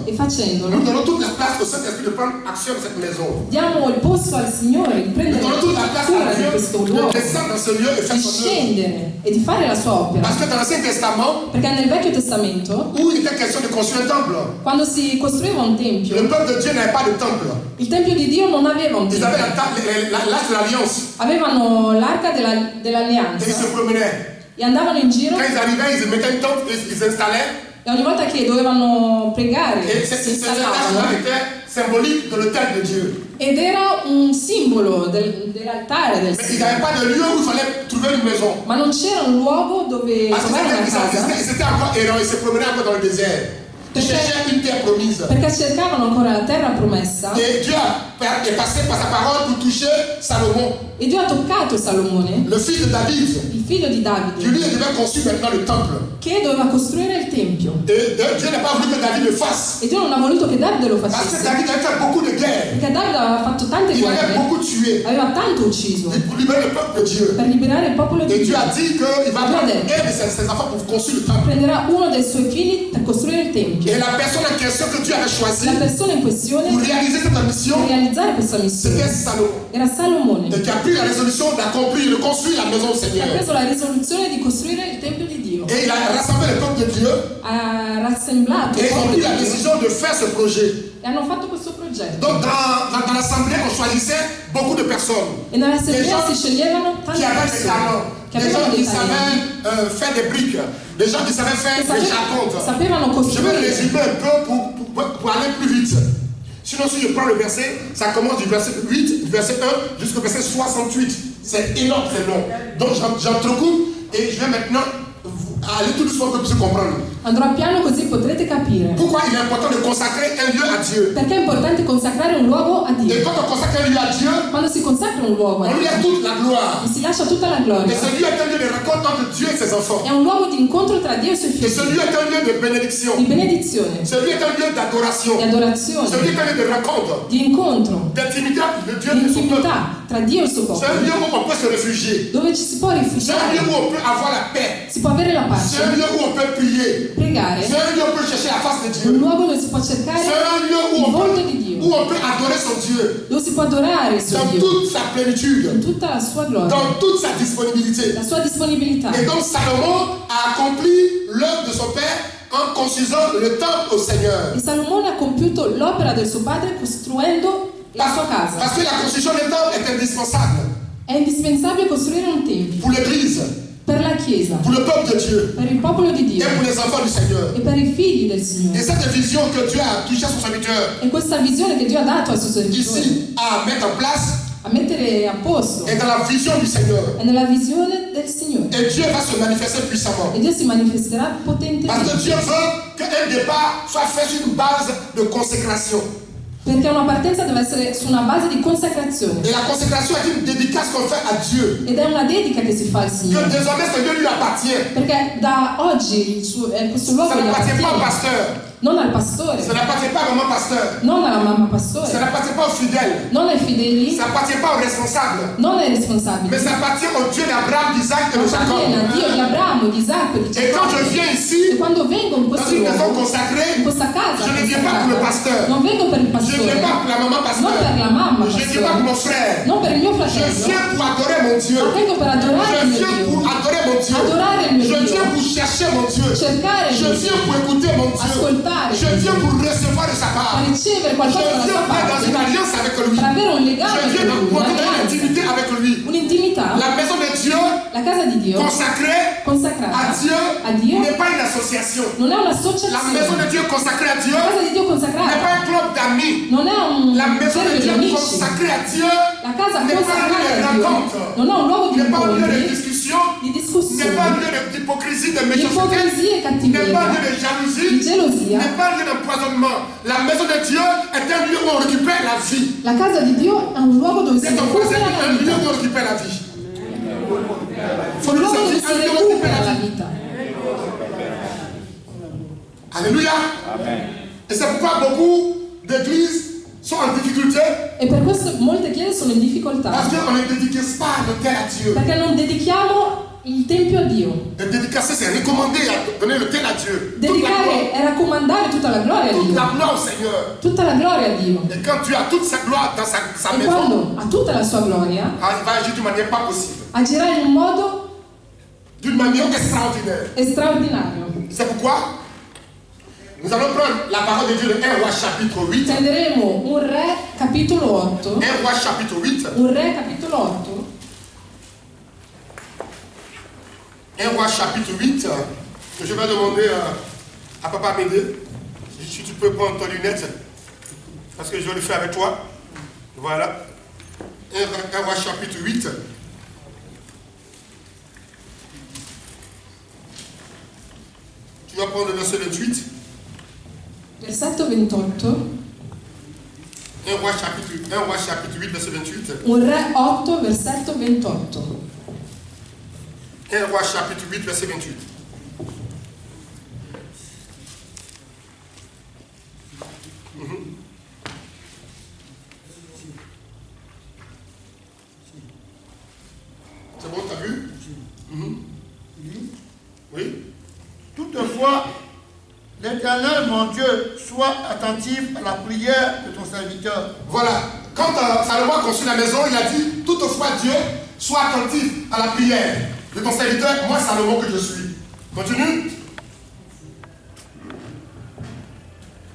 E facendolo, nous donnons toute la place au Saint-Esprit de prendre action dans cette maison. diamo il posto al Signore di Nous prendere donnons toute la place cura à di Dieu questo de luogo, descendre dans ce lieu et faire di son œuvre. scendere e di fare la sua opera. Parce que dans l'Ancien Testament, Perché nel Vecchio Testamento, où il était question de construire un temple, quando si costruiva un le tempio, peuple de Dieu n'avait pas de temple. il Tempio di Dio non aveva un Ils avaient tempio. l'arche de l'Alliance. Avevano l'arca Et ils dell'alleanza se promenaient. e andavano in giro Quand ils arrivaient, ils mettaient une tente, ils s'installaient. e ogni volta che dovevano pregare Et si cette arche-là installavano. était symbolique de l'autel de Dieu. Ed era un simbolo dell'altare del Mais il n'y avait Signore. pas de lieu où il fallait trouver une maison. Ma non c'era un luogo dove Parce trovare una casa, qu'ils étaient encore errants, ils se promenaient encore dans le désert. Ils cherchaient une terre promise. perché cercavano ancora la terra promessa. Et Dieu est passé par sa parole pour toucher Salomon, E Dio ha toccato Salomone, le fils de David, il figlio di qui Davide, lui devait construire maintenant le temple. che doveva costruire il Tempio. Et Dieu n'a pas voulu que David le fasse. E Dio non ha voluto che Davide lo Parce que facesse, David avait fait beaucoup de guerres. perché Davide aveva fatto tante Il avait guerre, beaucoup tué. aveva tanto ucciso Pour libérer le peuple de Dieu. per liberare il popolo di Et Dieu Dio. a dit qu'il va prendre un de ses enfants pour construire le temple. Prenderà uno dei suoi figli per costruire il Tempio. Et la personne en question que Dieu avait choisie La persona in questione pour réaliser cette mission, per realizzare questa c'était missione Salomon. era Salomone, Et qui a pris la résolution d'accomplir, de construire la maison du che ha Seigneur. preso la risoluzione di costruire il Tempio di Dio. Et il a rassemblé le peuple de Dieu. Ha rassemblato Et il ils ont popolo pris di la Dio décision de faire ce projet. e hanno fatto questo progetto. Donc dans l'assemblée, on choisissait beaucoup de personnes E nell'assemblea si sceglievano tante qui avaient des persone talents. che Des gens avevano qui dei talenti, savaient faire des briques. Des gens qui savaient faire che des charpentes. sapevano Je vais costruire. résumer un peu pour aller plus vite. Sinon, si je prends le verset, ça commence du verset 8, du verset 1 jusqu'au verset 68. C'est énorme, c'est long. Donc j'entrecoupe et je vais maintenant aller tout doucement pour que vous puissiez comprendre. Andrò piano così potrete capire. Pourquoi il est important de consacrer un lieu à Dieu. Perché è importante consacrare un luogo a Et Dio. quand on consacre un lieu à Dieu, Quando si consacra un luogo a on lui Dio, a toute la gloire. gli si lascia tutta la Et gloria. ce lieu est un lieu de rencontre entre Dieu et ses enfants. È un luogo di incontro tra Dio e i suoi Et ce figli, lieu est un lieu de bénédiction. di benedizione, Ce lieu est un lieu d'adoration. di Ce adorazione, lieu est un lieu de rencontre, di incontro, d'intimité de Dieu di et de son peuple. intimità tra Dio e il suo C'est un popolo, lieu où on peut se réfugier. dove ci si può C'est un lieu rifugiare, où on peut avoir la paix. si può avere la C'est un pace, lieu où on peut prier. pregare, C'est un lieu où on peut chercher la face de un Dieu. luogo dove si può cercare C'est un lieu il volto di Dio, où on peut adorer son Dieu dove si può adorare il suo dans Dio toute sa in plénitude, tutta la sua gloria, dans toute sa disponibilité. la sua disponibilità. Et donc Salomon a accompli l'œuvre de son père en construisant le temple au Seigneur. E Salomone ha compiuto l'opera del suo padre costruendo la sua casa. Parce que la construction des temples est indispensable È indispensabile costruire un tempio pour l'Église, per la Chiesa, pour le peuple de Dieu per il popolo di et Dio pour les enfants du Seigneur. e per i figli del Et Signore. cette vision que Dieu a touché à son serviteur E questa visione che Dio ha dato ai suoi servitori ici à mettre en place a mettere a posto est dans la vision du Seigneur. è nella visione del Signore. Et Dieu va se manifester puissamment. E Dio si manifesterà Parce que potentemente. Dieu veut qu'un départ soit fait sur une base de consécration. Perché una partenza deve essere su una base di consacrazione. Et la consécration est une dédicace qu'on fait à Dieu. Ed è una dedica che si fa al Que Signore. désormais ce lieu lui appartient. Perché da oggi questo luogo Ça gli n'appartient pas au appartiene. pasteur. Non al pastore, Ça n'appartient pas à maman pasteur. non alla mamma Ça pastore, n'appartient pas aux fidèles. non ai fideli, Ça n'appartient pas aux responsables. non ai responsabili. Mais ça appartient au Dieu d'Abraham, d'Isaac et de Appartiene a Dio Jacob. di Abramo, di Isacco, di Et quand je Giacobbe. viens E ici, quando vengo in dans questo une maison luogo, in consacrée, questa casa, je ne viens pas pour le pasteur. non vengo per il Je ne pastore, viens pas pour la maman non pasteur. per la mamma Je ne viens pas pour mon pastore, frère. non per il mio Je fratello, viens pour adorer mon Dieu. ma vengo per adorare Je il mio viens Dio, pour adorer mon Dieu. adorare il mio Je Dio, viens pour chercher mon Dieu. cercare il Je mio viens Dio, pour écouter mon Dieu. ascoltare, Je viens pour recevoir de sa a part. ricevere Je qualcosa dalla viens sua pour être dans une parte, alliance avec lui. per avere un legame Je viens con lui, pour avoir une un'alleanza, intimité avec lui. un'intimità. La maison de Dieu La casa di Dio, consacrée consacrata à Dieu a Dio, n'est pas une association. non è La maison un'associazione. de Dieu consacrée à Dieu La casa di Dio n'est consacrata pas un club d'amis. non è un La maison de cerchio di Dieu amici. consacrée à Dieu La casa n'est pas un consacrata lieu de a Dio rencontre. non è un luogo di N'est pas un lieu de incontri, discussion. di N'est discussione, pas un lieu d'hypocrisie, de di méchanceté. ipocrisia e N'est pas un cattiveria, lieu de di jalousie. gelosia. N'est pas un lieu d'empoisonnement. La maison de Dieu est un lieu où on récupère la vie. La casa di Dio è un luogo dove si C'est ton voisin, recupera la un lieu vita, où on récupère la vie. un luogo dove si recupera la vita. Alléluia. Et c'est pourquoi beaucoup d'églises sont en difficulté E per questo molte chiese sono in difficoltà, parce qu'on ne dédique pas le cœur à Dieu. perché non dedichiamo il Tempio a Dio. Et dédicacer, c'est recommander à donner le tel à Dieu. Dedicare è raccomandare tutta la gloria a Toute Dio. la gloire au Seigneur. Tutta la gloria a Dio. Et quand Dieu a toute sa gloire dans sa E maison, quando ha tutta la sua gloria, il va agir d'une manière pas possible. agirà in un modo D'une manière extraordinaire. straordinario. C'est pourquoi nous allons prendre la parole de Dieu de 1 Roi chapitre 8. Prenderemo un Re capitolo 8. 1 Roi chapitre 8. Un Re capitolo 8. 1 Roi chapitre 8. Que je vais demander à Papa m'aider. Si tu peux prendre ton lunette. Parce que je le fais avec toi. Voilà. 1 Roi chapitre 8. Tu vas prendre le verset 28. Versetto 28. 1 Roi chapitre 8, verset 28. Un Re 8, versetto 28. 1 Roi chapitre 8, verset 28. C'est bon, t'as vu? Oui. Toutefois, l'Éternel, mon Dieu, soit attentif à la prière de ton serviteur. Voilà. Quand Salomon a construit la maison, il a dit, toutefois Dieu, sois attentif à la prière de ton serviteur, moi Salomon que je suis. Continue.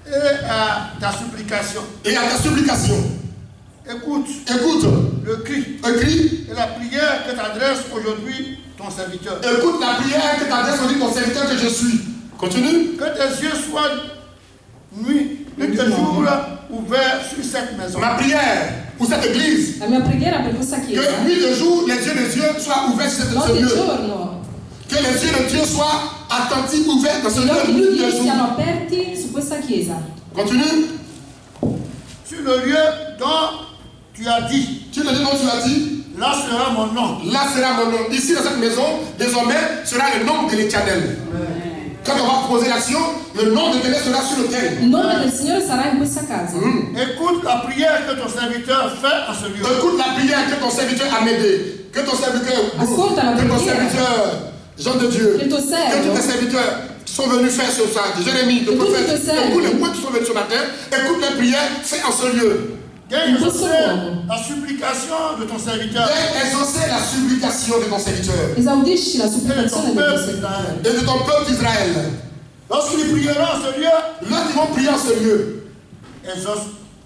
Et à ta supplication. Et à ta supplication. Écoute le cri Cri. et la prière que t'adresse aujourd'hui ton serviteur. Écoute la prière que t'adresse aujourd'hui ton serviteur que je suis. Continue. Que tes yeux soient nuit et tes jours ouverts sur cette maison. Ma prière pour cette église. La mia preghiera per questa chiesa. Que nuit et jour, les yeux de Dieu soient ouverts sur Notte ce e lieu. giorno. Que les yeux de Dieu soient attentifs, ouverts dans ce Gli occhi di lieu nuit Dio et jour. siano aperti su questa chiesa. Continue. Sur le lieu dont tu as dit, Tu le dis dont tu as dit. là sera mon nom. Là sera mon nom. Ici, dans cette maison, désormais, sera le nom de l'Éternel. Quand on va poser l'action, le nom de l'Éternel sera sur l'autel. Il nome del Signore sarà in questa casa. Écoute la prière que ton serviteur fait en ce lieu. Écoute la prière que ton serviteur a m'aidé. Que ton serviteur, Ascolta la que ton preghiera. serviteur, Jean de Dieu, Que ton que servo. tous tes serviteurs qui sont venus faire ce soir, des Jérémie, de Que tous prophètes, tes servi. écoute les mots qui sont venus ce matin, écoute les prières faites en ce lieu. Viens questo exaucer luogo. la supplication de ton serviteur Viens exaucer la supplication de ton serviteur Esaudisci la et de supplicazione ton del tuo peuple servitore. d'Israël. et de ton peuple d'Israël. Lorsqu'ils prieront en ce lieu, Lorsqu'ils vont prier en ce lieu,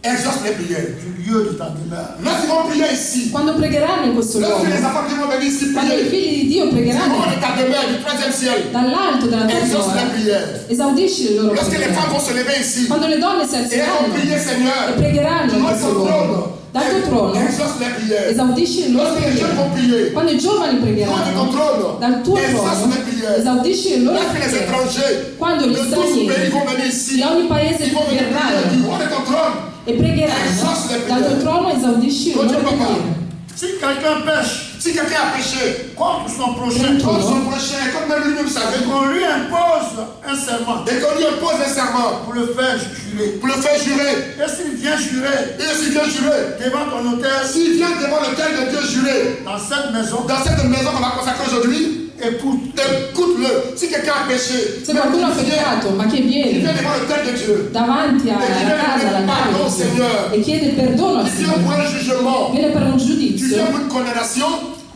exauce les prières. du lieu de ta demeure. Lorsqu'ils vont prier ici, Quando pregheranno in questo luogo, lorsque les enfants qui vont venir ici quando i prier, figli di Dio ils vont pregheranno de ta demeure du troisième ciel. dall'alto della tua Exauce les dimora, prières. esaudisci le loro Lorsque les preghiere. femmes vont se lever ici, Quando le donne si et elles vont alzeranno prier, e Seigneur, pregheranno in du questo trône, luogo, dal tuo trono, exauce les prières. esaudisci le loro Lorsque les jeunes preghiere. vont prier, Quando i giovani du pregheranno, trône, dal tuo exauce trono, les prières. esaudisci le loro Lorsque les preghiere. étrangers Quando de gli tous pays stranieri vont venir ici, di ogni paese ils vont venir prier du verranno haut de ton trône. e pregheranno, dal tuo trono esaudisci le loro preghiere. Si quelqu'un pêche Si quelqu'un a péché contre son prochain, contre son prochain, comme même lui-même savait, et qu'on lui impose un serment et qu'on lui impose un serment pour le faire jurer, pour le faire jurer, et s'il vient jurer et s'il vient jurer, devant ton autel, s'il vient devant l'autel de Dieu jurer, dans cette maison, dans cette maison qu'on va consacrer aujourd'hui, écoute-le. Si quelqu'un a péché, Se qualcuno ha peccato, ma che il viene vient devant l'autel de Dieu, davanti alla casa, alla pardon, casa Seigneur. e chiede perdono al Il vient pour Signore, un jugement, viene per un tu viens giudizio pour une condamnation.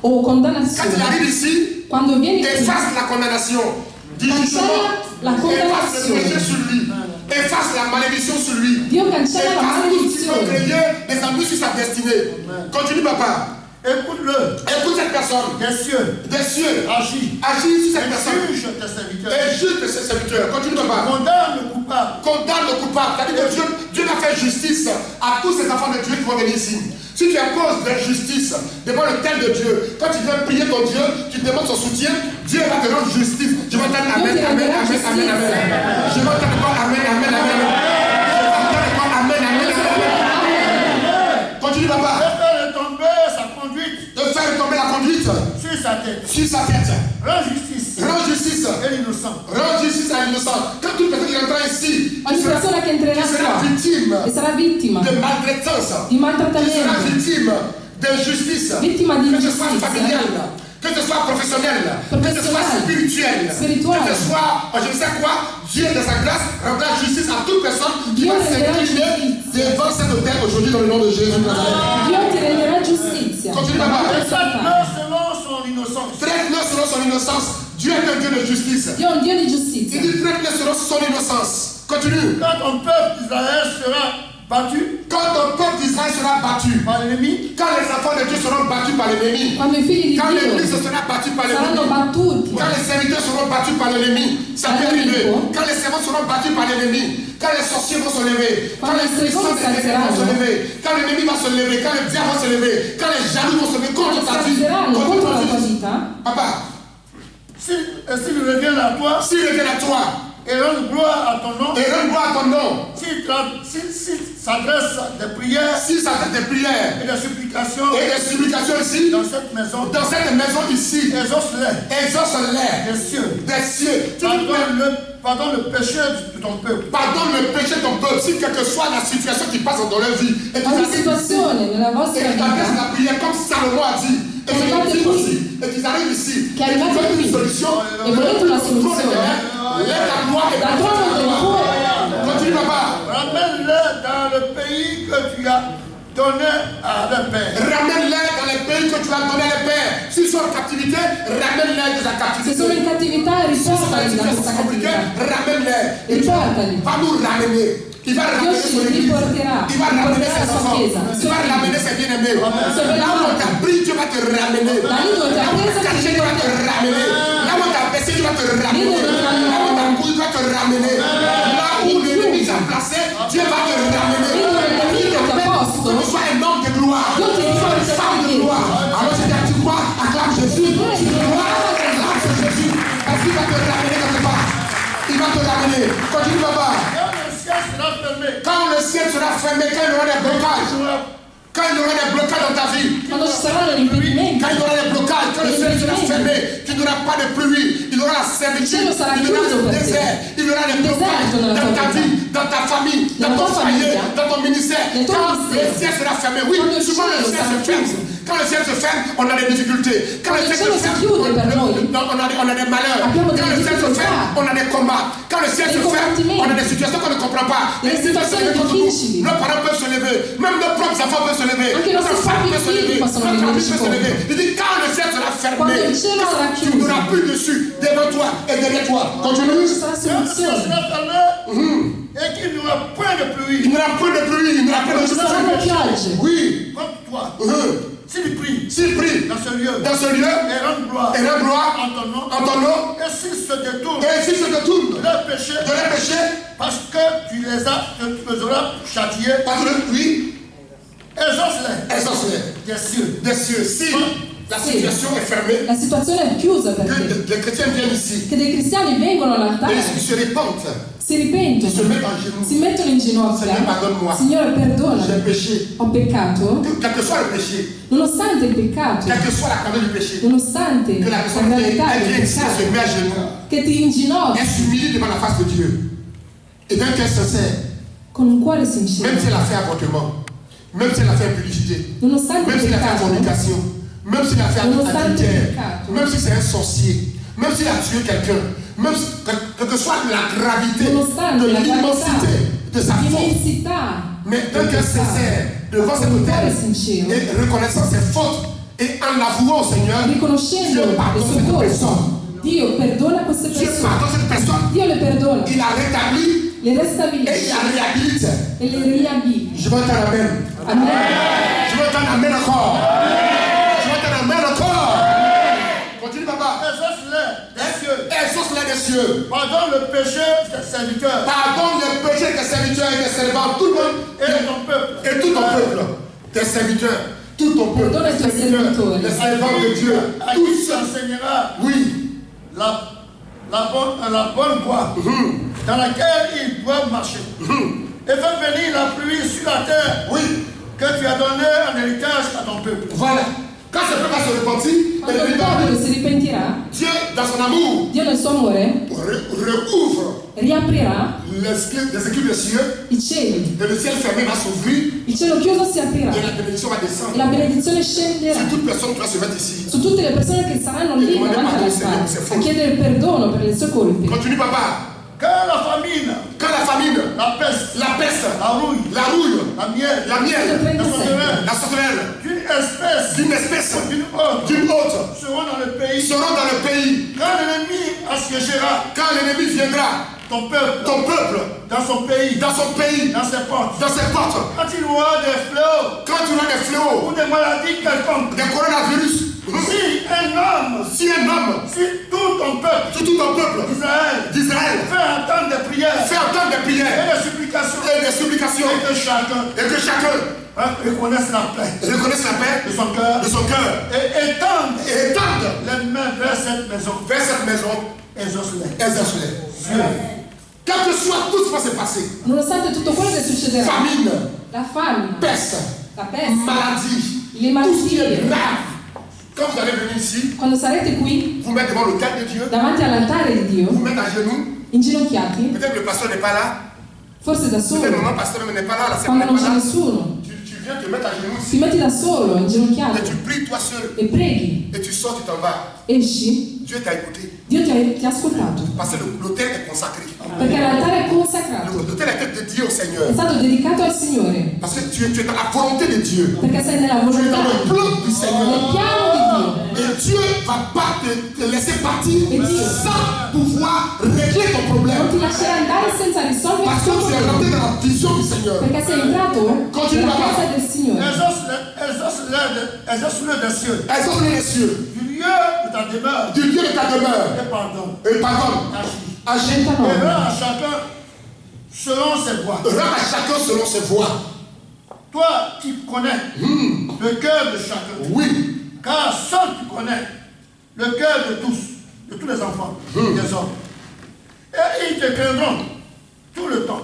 o Quand il condannazione. arrive ici, Quando vieni qui, efface la condamnation du jugement, la efface le péché condannazione. sur lui, efface la malédiction sur lui, Dio cancella la efface tout ce qui peut maledizione. créer des abus sur sa destinée. Continue, papa. écoute-le, Écoute cette personne des cieux, des cieux, agis, agis sur cette personne juge tes serviteurs, et juge de ses serviteurs. Continue, papa. condamne le coupable, Condamne le coupable. C'est-à-dire que Dieu va faire justice à tous ces enfants de Dieu qui vont venir ici. Si tu es à cause d'injustice devant le tel de Dieu, quand tu viens prier ton Dieu, tu demandes son soutien, Dieu va te rendre justice. Je vais entendre amen, amen, amen, amen, amen. Je vais entendre quoi? Amen, amen, amen. Je vais entendre quoi? Amen, amen, amen. Continue, de papa. faire tomber sa conduite De faire tomber la conduite sur sa tête, sur sa tête. rends justice Rends justice. et l'innocent. Rends justice à l'innocent. Quand toute personne qui entrera ici, Ogni persona che entrerà tu seras qua victime e sarà vittima de maltraitance. di Tu seras maltrattamento, victime d'injustice. vittima di Que ce soit ingiustizia, familiale, que ce soit professionnel, que ce soit spirituel, que ce soit, je ne sais quoi, Dieu de sa grâce rendra justice à toute personne qui va s'incliner devant cet autel aujourd'hui dans le nom de Jésus. Dio ti renderà giustizia. Continue papa. Traite-le selon son innocence. Traite-le selon son innocence. Dieu est un Dieu de justice. Dio è un Dio di Il giustizia. dit traite-le selon son innocence. Continue. Quand ton peuple d'Israël sera battu Quand ton peuple d'Israël sera battu, par l'ennemi, quand les enfants de Dieu seront battus par l'ennemi, Quando i figli di quand Dio l'église sera battue par saranno l'ennemi, battuti, quand les serviteurs seront battus par l'ennemi, ça peut arriver. Quand les servants seront battus par l'ennemi, quand les sorciers vont se lever, quand les puissants des ténèbres vont se lever, quand l'ennemi va se lever, quand le diable va se lever, quand les jaloux vont se lever contre ta vie, contro la tua vita, papa, s'il revient à toi s'il revient à toi et rend gloire à ton nom, et rend gloire à ton nom, s'il s'adresse des prières si ça fait des prières et des supplications et des supplications ici, dans cette maison, ici, exauce-les exauce-les des cieux. des cieux. Pardonne le péché de ton peuple. Pardonne le péché de ton peuple, si quelle que soit la situation qui passe dans leur vie. Et tu ogni situazione nella vostra adresses vita la prière comme Salomon a dit. Et tu dis aussi, et tu arrives ici, che et tu arrivate veux qui une solution, e volete una soluzione, lève ta gloire et dal trono del cuore continue papa. Ramène-le dans le pays que tu as donné à leur père. Ramène-les dans les pays que tu as donné à les pères. S'ils sont en captivité, ramène-les de la captivité. se sono in cattività riportali da questa compliqué, cattività, ramène-les. riportali. Va nous ramener. Il va ramener son église. Il va ramener ses enfants. Il va ramener ses bien-aimés. Là où on t'a pris, Dieu va te ramener. Là où on t'a caché, Dieu va te ramener. Là où on t'a baissé, Dieu va te ramener. Là où on t'a couillé, Dieu va te ramener. Là où l'ennemi t'a placé, Dieu va te ramener. Que tu sois un homme de gloire. Que tu sois une femme de gloire. Alors tu crois, acclame Jésus. Tu crois, acclame Jésus. Parce qu'il va te ramener quelque part. Il va te ramener. Continue papa. Quand le ciel sera fermé, quand il y aura des blocages, quand il y aura des blocages dans ta vie, Quando ci saranno gli impedimenti, quand il y aura des blocages, quand le ciel sera fermé, qu'il n'y aura pas de pluie, il y aura la servitude, il y aura le désert, il y aura des blocages dans ta vie, dans ta famille, dans ton foyer, dans ton ministère. Quand le ciel sera fermé, oui, souvent le ciel se ferme. Quand le ciel se ferme, on a des difficultés. Quand le ciel se ferme, on a des malheurs. Quand le ciel se ferme, on a des combats. Quand le ciel se ferme, on a des situations qu'on ne comprend pas. Les situations contre nous. Nos parents peuvent se lever. Même nos propres enfants peuvent se lever. Notre femme peut se lever. Notre famille peut se lever. Il dit quand le ciel sera fermé, tu n'auras plus dessus, devant toi et derrière toi. Continue. Et qu'il n'y aura point de pluie. Il n'y aura point de pluie. Il n'y aura point de piogge. Oui. Comme toi. S'il prie dans ce lieu, et rend gloire en ton nom, et s'il se détourne de leur péché, parce que tu les auras châtiés, Oui. exauce-les des cieux. Si la situation est fermée, la situazione è chiusa per te, que les chrétiens viennent ici, che dei cristiani vengono all'altare, ils se répandent, si ripentono, ils se mettent en genoux. si mettono in ginocchia. Seigneur, pardonne-moi. Signore, perdona, J'ai péché. ho peccato. Quel que soit le péché, Nonostante il peccato, quelle que soit la cause du péché, nonostante que la la personne gravità elle del vient ici, elle peccato, se met à genoux, che ti inginocchi elle s'humilie devant la face de Dieu. Et d'un cœur sincère, con un cuore même sincero, si elle a fait avortement, même si elle a fait impudicité, nonostante même il si elle a fait peccato, fornication, même si elle a fait Nonostante adultère, il peccato. même si c'est un sorcier, même s'il a tué quelqu'un, même si, quelle que soit la gravité nonostante de la l'immensité de sa faute, l'immensità mais d'un cœur sincère, devant cet con un autel, cuore sincero, et reconnaissant ses fautes, et en l'avouant au Seigneur, riconoscendo Dieu le pardonne sue cette colpe, personne. Dio perdona queste Dieu persone, pardonne cette personne. Dio le perdona, Il a rétabli le et il restabilisce a réhabilité. e le riabilita. Je veux entendre amen. Amen. Je veux entendre amen encore. Je veux entendre amen encore. Continue papa. exauce-les des cieux. Exauce-les des cieux. Pardonne le péché des serviteurs Pardonne les péchés des serviteurs et des servants. Tout le monde. et ton peuple. Et tout ton peuple. Tes serviteurs. Tout ton peuple. Pardonne Tes ai tuoi serviteurs. servitori. Les servants de Dieu. À qui Tous. tu enseigneras Oui. la bonne voie dans laquelle ils doivent marcher. Et fais venir la pluie sur la terre Oui. que tu as donnée en héritage à ton peuple. Voilà. Quand ce peuple va se repentir, Quando il popolo si ripentirà, Dieu, dans son amour, Dio nel suo amore rouvre riaprirà les écluses des cieux, i cieli. et le ciel fermé va s'ouvrir, Il cielo chiuso si aprirà et la bénédiction va e descendre. la benedizione scenderà Sur toute personne qui va se mettre ici. su tutte le persone che saranno lì davanti all'altare a chiedere perdono per le sue colpe. Continue, papa. Quand la famine, la peste, la rouille, la miel, La la sauterelle, d'une espèce, d'une autre, seront dans le pays. Quand l'ennemi assiégera l'ennemi viendra, ton peuple, dans son pays, dans ses portes, quand il aura des fléaux, quand tu as des fléaux, ou des maladies quelconques, des coronavirus, si tout ton peuple, d'Israël, fait entendre des prières, prières et des supplications, et que chacun reconnaisse la paix de son cœur, et étende les mains vers cette maison, exauce-les. Quel que soit tout ce qui va se passer, Nonostante tutto quello che succederà, famine, la fame, peste, la peste, maladie, le tout ce qui est malattie, grave. Quand vous allez venir ici, quando sarete qui vous mettez devant le cœur de Dieu, davanti all'altare di Dio, vous mettez à genoux. inginocchiati, Peut-être que le pasteur n'est pas là, forse da peut-être que solo, le maman pasteur n'est pas là, la sœur quando n'est non pas c'è là. nessuno, Tu viens te mettre à genoux ti ici, metti da solo, et inginocchiato, tu pries toi seul, e preghi, et tu sors, tu t'en vas. esci, Dieu t'a écouté, Dio ti ha ascoltato, parce que l'autel est consacré. perché l'altare è consacrato, L'autel est dédié au Seigneur, è stato dedicato al Signore, parce que tu es dans la volonté de Dieu, perché sei nella tu es volontà, dans le plan du nel Seigneur. piano di Dio. Et Dieu ne va pas te laisser partir Et Dieu. sans pouvoir régler ton problème. Non ti lascerà andare senza risolvere il Parce tuo que tu es problema, rentré dans la vision du Seigneur. perché sei entrato Continue, nella papa. casa del Signore. exauce-le des cieux, Exauce les cieux, du lieu de ta demeure, du lieu de ta demeure, et pardon, et pardonne. agis. Agis. Et rends à chacun selon ses voies. Rends à chacun selon ses voies. Toi qui connais le cœur de chacun, Oui. car seul tu connais le cœur de tous les enfants, des hommes. Et ils te craindront tout le temps,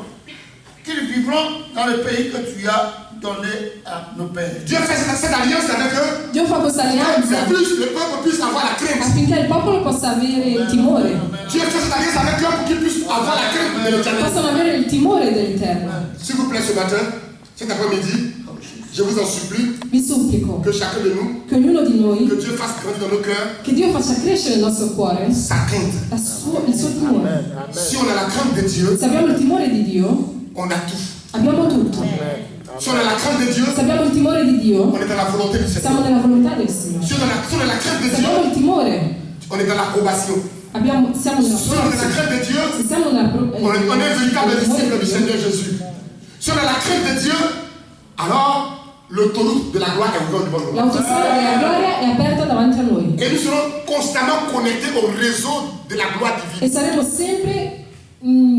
qu'ils vivront dans le pays que tu as donné à nos pères. Dieu fait cette alliance avec eux. Dio fa questa alleanza Le peuple puisse avoir la crainte. affinché il popolo possa avere il timore, Dieu fait cette alliance avec eux pour qu'ils puissent avoir la crainte de l'éternel. possono avere il timore dell'Eterno. S'il vous plaît, ce matin, cet après-midi, je vous en supplie Vi supplico que chacun de nous, che ognuno di noi, que Dieu fasse grandir dans nos cœurs che Dio faccia crescere nel nostro cuore sa crainte. il suo timore. Si on a la crainte de Dieu, Se abbiamo il timore di Dio, on a tout. abbiamo tutto. Si on a la crainte de Dieu, Se abbiamo il timore di Dio, on est dans la volonté du siamo Seigneur. nella volontà del Signore. Si on a la crainte de Se Dieu, abbiamo il timore, on est dans l'approbation. siamo nella Si on a la forza. crainte de Dieu, Se siamo nella on est véritable nel timore disciple di du Dio, Seigneur Jésus. Si on a la crainte de Dieu, alors l'autoroute de la gloire est ouverte devant nous. l'autostrada della gloria è aperta davanti a noi. Et nous serons constamment connectés au réseau de la gloire divine. E saremo sempre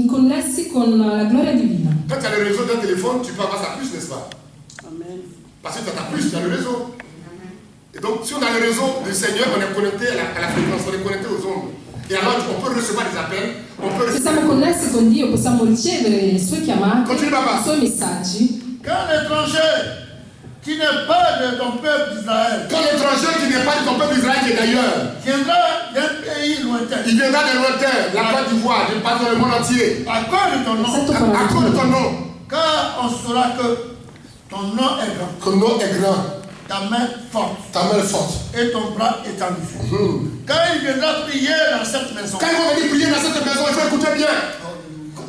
connessi con la gloria divina. Quand tu as le réseau d'un téléphone, tu peux avoir sa puce, n'est-ce pas? Parce que tu as ta puce, tu as le réseau. Et donc, si on a le réseau du Seigneur, on est connecté à la fréquence, on est connecté aux ondes. Et alors, on peut recevoir des appels, on peut Se siamo connessi con Dio possiamo ricevere le sue chiamate, Continue, papa. i suoi messaggi. Quand l'étranger qui n'est pas de ton peuple d'Israël Quand l'étranger qui n'est pas de ton peuple d'Israël, qui est d'ailleurs, viendra d'un pays lointain, il viendra de lointain, la Côte d'Ivoire, je parle dans le monde entier, à cause de ton nom, à cause de ton nom, car on saura que ton nom est grand, ton nom est grand, ta main forte ta main est forte. et ton bras étendu. Quand il viendra prier dans cette maison, Quand ils vont venir prier dans cette maison, il faut écouter bien.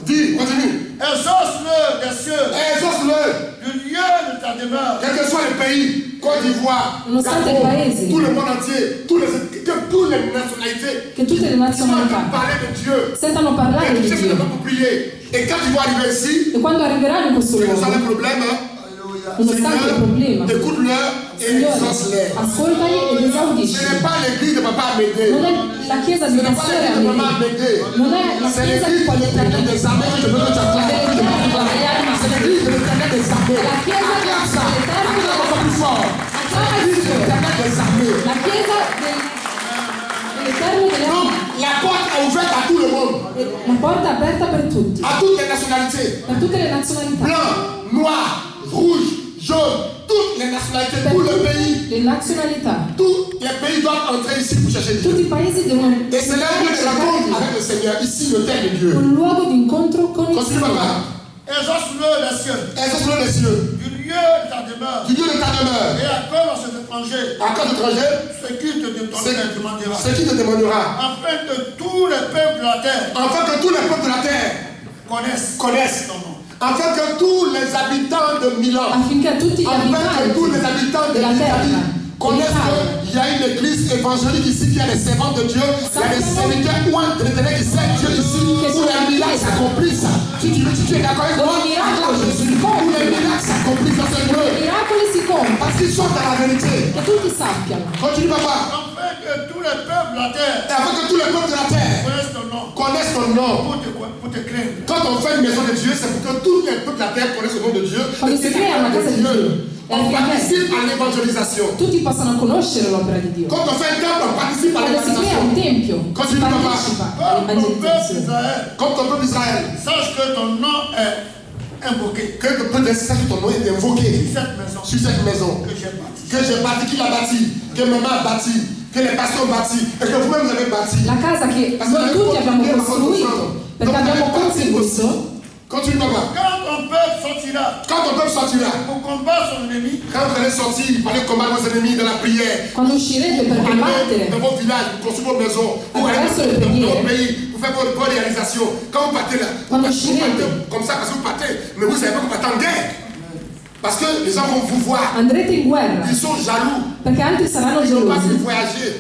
Dis, continue. exauce-le des cieux, Exauce-le, du lieu de ta demeure, quel que soit le pays, Côte d'Ivoire, Nonostante Gabon, il paese. tout le monde entier, toutes les nationalités, Che tutte le qui vont nazionalità parler de Dieu. sentano parlare Et di tu sais Dio. pour prier. Et quand ils vont arriver ici, E quando arriveranno in questo quel que soit le luogo, problème, nonostante il problema, Seigneur, écoute-leur et Signore, exauce-les. ascoltali ed Ce esaudisci. n'est pas l'église de Papa Amédée. Non è la chiesa Ce di n'est pas Pastore l'église de Maman Amédée. Amédée. Non è la C'est chiesa di l'église de l'éternel des armées que je veux que tu acclames. C'est l'église de l'éternel des armées. La chiesa Acclame ça. dell'Eterno Acclame encore plus fort. Acclama il L'église de Signore. l'éternel des armées. La chiesa dell'Eterno delle Donc, armi. la porte est ouverte à tout le monde. La porta è aperta per tutti, À toutes les nationalités. per tutte le nazionalità. Blanc, noir, rouge, jaune. Toutes les nationalités, per tous les tutte pays. le nazionalità. Tous les pays doivent entrer ici pour chercher Dieu. Tutti i paesi devono Et c'est là où les rencontres avec le Seigneur, ici, le terre de Dieu. un luogo di incontro con il Continue, Signore. papa. Exauce-le les cieux. Exauce-le les cieux. Du lieu de ta demeure. Du lieu de ta demeure. Et accorde à cet étranger À cause étranger, ce qui te demandera. ce qui te demandera. Afin que tous les peuples de la terre Afin que tous les peuples de la terre connaissent ton nom. Afin que tous les habitants de Milan, Affinché tutti gli afin que tous les abitanti habitants de della l'Italie terra, connaissent dell'Italia, qu'il y a une église évangélique ici, qui a des servants de Dieu, il y a des serviteurs ou un de l'éternel qui sert Dieu ici, où les miracles s'accomplissent. Si tu es d'accord avec moi, acclame Jésus, où les miracles s'accomplissent dans ce i lieu. miracoli si compiono, Parce qu'ils sont dans la vérité. che tutti sappiano. Continue, papa. Afin que tous les peuples de la terre Et afin que tous les peuples de la terre connaissent ton nom. connaissent ton nom. Pour te craindre. Quand on fait une maison de Dieu, c'est pour que tous les peuples de la terre connaissent le nom de Dieu. Quando si crea una casa di Dio, On participe à l'évangélisation. tutti possono conoscere l'opera di Dio. Quand on fait un temple, on participe à Quando si crea un l'évangélisation. tempio, si Continue, papa. partecipa Comme ton peuple all'evangelizzazione. d'Israël, Comme ton peuple d'Israël, sache que ton nom est invoqué que le peuple d'Israël, ton nom est invoqué sur cette maison sur cette maison. que j'ai bâtie. Que j'ai bâti, qui l'a bâti, que maman a bâti, que les pasteurs ont bâti, et que vous-même vous avez bâti. La casa che noi tutti abbiamo costruito, perché abbiamo contribuito. Continue, papa. Quand ton peuple sortira Quand ton peuple sortira, pour combattre son ennemi, quand vous allez sortir, il fallait combattre vos ennemis dans la prière. Quando uscirete per Allez combattere dans vos villages, pour construire vos maisons, vous allez Attraverso le dans preghiere. vos pays, pour faire vos réalisations. Quand vous partez là, Quando vous uscirete. partez comme ça parce que vous partez, mais vous ne savez pas que vous partez en guerre. Parce que les gens vont vous voir, andrete in guerra, ils sont jaloux, perché altri saranno ils n'ont pas pu gelosi. voyager.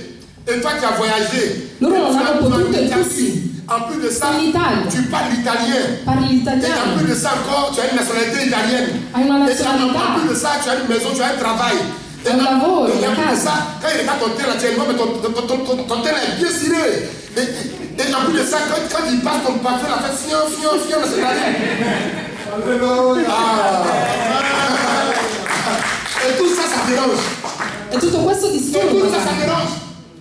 Et toi qui as voyagé, Loro non tu hanno as potuto en e tu Italie. sì. En plus de ça, In Italia. tu parles l'italien. Parli Et en l'italiano, plus de ça encore, tu as une nationalité italienne. hai una Et en nazionalità, plus de ça, tu as une maison, tu as un travail. Et Un lavoro, et en una plus de casa. ça, quand il regarde ton terrain, actuellement, mais ton terrain est bien ciré. Et en plus de ça, quand il passe ton parfum, la fait fion, c'est la Et tout ça, ça dérange. e tutto questo Et tout ça, ça disturba. dérange.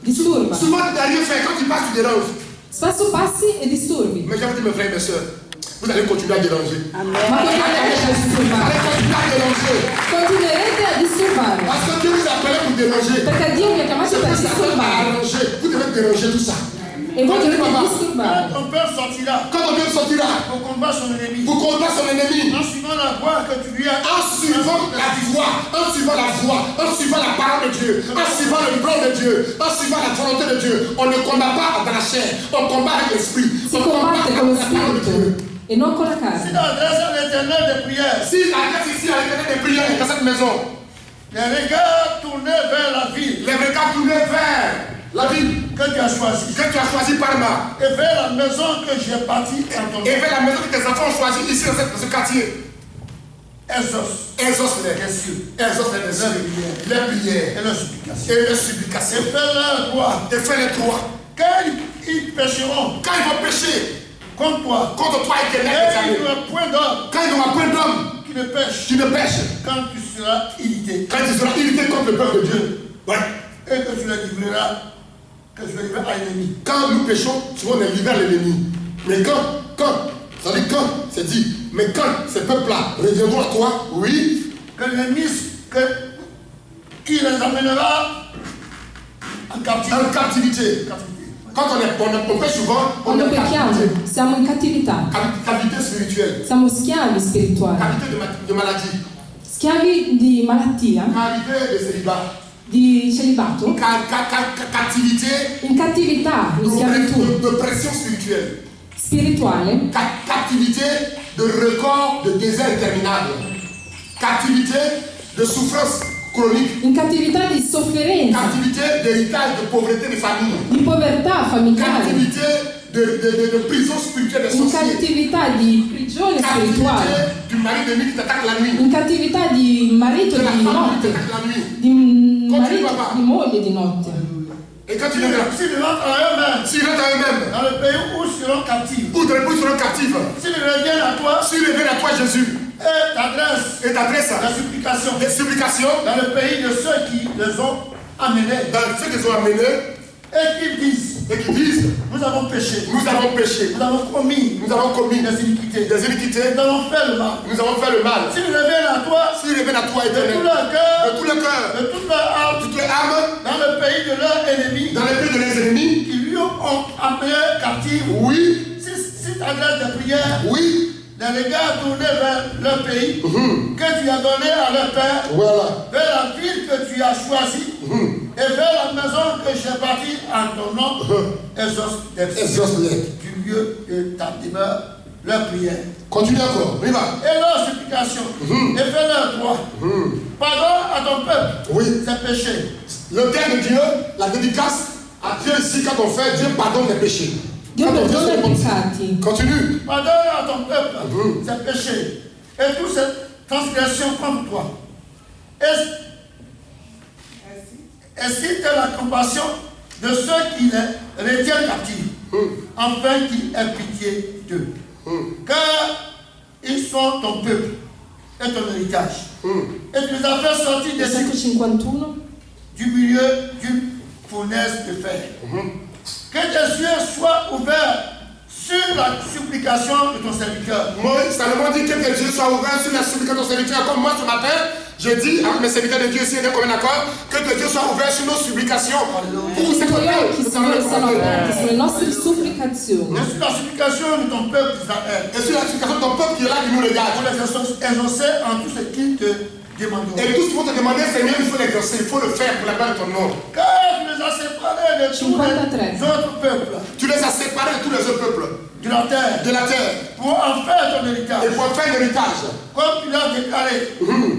Disturba. Souvent, tu n'as rien fait. Quand tu passes, tu déranges. Spesso passi e disturbi. Mais j'ai envie de mes frères et mes soeurs, vous allez continuer à déranger. Ma continuerete a Vous disturbare. allez continuer à déranger. Continuerete a disturbare. Parce que Dieu vous a appelé pour déranger. Perché Dio vi ha chiamati C'est per pour ça que disturbare. vous devez déranger tout ça. E voi dovete quand disturbare. ton peuple sortira Quand on Dieu sortira, pour combattre son ennemi, vous combattre son ennemi. en suivant la voie que tu lui as En suivant la voie, en suivant la voie, en suivant la parole de Dieu, en suivant le plan de Dieu, en suivant la volonté de Dieu. On ne combat pas dans la chair, on combat avec l'esprit. Si On combat combatte avec con lo la parole de Dieu. spirito e non con la Si carne. t'adresses à l'éternel des prières, Si adresse ici à l'éternel des prières dans cette maison, les regards tournés vers la ville les regards tournés vers la ville que tu as choisie que tu as choisie par là, et vers la maison que j'ai bâtie en ton et nom, vers la maison que tes enfants ont choisie ici dans ce quartier. exauce Exauce-les. les cieux Exauce-les des cieux. Les prières et leurs supplications. et les Et supplications. fais-leur gloire. Et fais-les toi. Quand ils pécheront Quand ils vont pécher contre toi, contre toi, éternel et des il années, n'y aura point d'homme quand il n'y aura point d'homme qui ne pêche qui ne pêche, quand tu seras irrité quand il sera irrité contre le peuple de Dieu, ouais. et que tu les livreras, que tu les livreras à l'ennemi. Quand nous péchons, souvent on est livré à l'ennemi. Mais quand, ça dit quand, c'est dit, mais quand ces peuples-là reviendront à toi, oui, Que l'ennemi qui les amènera en captivité. en captivité. Quand on pêche souvent, on est Quando en pecchiamo captivité. siamo in cattività, Captivité spirituelle, siamo schiavi spirituali, captivité de maladie, schiavi di malattia, captivité de célibat, di celibato, captivité in cattività, in schiavitù de pression spirituelle, spirituale, captivité de record de désert interminable, captivité de souffrance chronique, in cattività di sofferenza, captivité d'héritage de pauvreté de famille, di povertà familiare, captivité de prison spirituelle des in sorciers, cattività di prigione spirituale, captivité du mari de nuit qui t'attaque la nuit, in cattività di marito de la di femme qui notte, t'attaque la nuit. di Continua, marito papà. di moglie di notte. Et quand tu regardes, S'ils rentrent à eux-mêmes, s'ils rentrent à eux-mêmes, dans le pays où ils seront captifs, ou de l'époux seront captifs, s'ils reviennent à toi s'ils reviennent à toi Jésus, et t'adressent et t'adressent la supplication des supplications dans le pays de ceux qui les ont amenés dans ceux qu'ils ont amenés, et qu'ils disent Et qui disent, nous avons péché. Nous avons péché. Nous avons commis des iniquités. Des iniquités. Nous avons fait le mal. Nous avons fait le mal. S'ils reviennent à toi, Éternel, de tout leur cœur, de tout le cœur, de toute leur âme, toute leur âme, dans le pays de leurs ennemis, dans les pays de leurs ennemis, qui lui ont amené captive. oui, Si ta grâce de prière, oui, les regards tournés vers leur pays, que tu as donné à leur père, voilà, vers la ville que tu as choisie, et vers la maison que j'ai bâtie en ton nom, exauce-les du lieu de ta demeure, leur prière. Continue encore, on y va. Et leur supplication, et fais leur droit. Pardonne à ton peuple ses péchés. Le terme de Dieu, la dédicace à Dieu ici, quand on fait, Dieu pardonne les péchés. Dio perdona i peccati. Continue. Pardonne à ton peuple ses péchés et toutes ces transgressions contre toi. Incite la compassion de ceux qui les retiennent captifs, afin qu'ils aient pitié d'eux. Car ils sont ton peuple et ton héritage. Et tu les as fait sortir Versetto 51. du milieu d'une fournaise de fer. Que tes yeux soient ouverts sur la supplication de ton serviteur. Moi, Salomon dit que tes yeux soient ouverts sur la supplication de ton serviteur. Comme moi ce matin, je dis à mes serviteurs de Dieu, si on est comme un accord, que tes yeux soient ouverts sur nos supplications. Pour I tuoi occhi sono aperti sulle nostre supplicazioni. Et sur la supplication de ton peuple d'Israël. Et sur la supplication de ton peuple qui est là, qui nous regarde. Pour les exaucer en tout ce qu'ils te demanderont. Et tout ce qu'ils vont te demander, Seigneur, il faut l'exaucer, il faut le faire pour la gloire de ton nom. Car tu les as séparés de tous les autres peuples. Tu les as séparés de tous les autres peuples. De la terre. De la terre. Pour en faire ton héritage. Et pour en faire un héritage. Comme tu l'as déclaré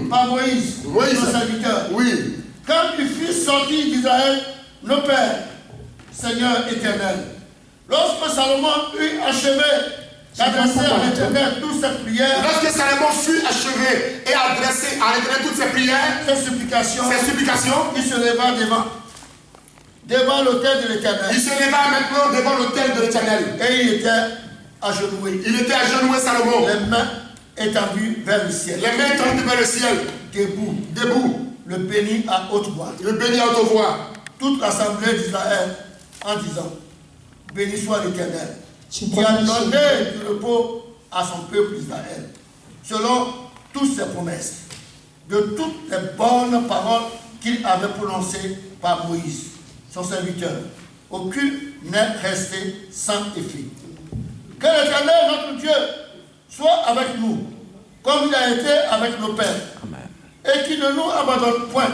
par Moïse, ton serviteur. Oui. Quand tu fus sorti d'Israël, nos pères, Seigneur éternel, lorsque Salomon eut achevé d'adresser à l'Éternel toutes ses prières, lorsque Salomon fut achevé et adressé à l'Éternel toutes ses prières, ses supplications, il se leva devant l'autel de l'Éternel. Il se leva maintenant devant l'autel de l'Éternel. Et il était agenouillé. Il était agenouillé, Salomon. Les mains étendues vers le ciel. Les mains étendues vers le ciel. Debout. Debout. Le bénit à haute voix. Le bénit à haute voix. Toute l'assemblée d'Israël en disant, béni soit l'Éternel, qui a donné du repos à son peuple Israël, selon toutes ses promesses, de toutes les bonnes paroles qu'il avait prononcées par Moïse, son serviteur. Aucune n'est restée sans effet. Que l'Éternel, notre Dieu, soit avec nous, comme il a été avec nos pères. Amen. Et qu'il ne nous abandonne point.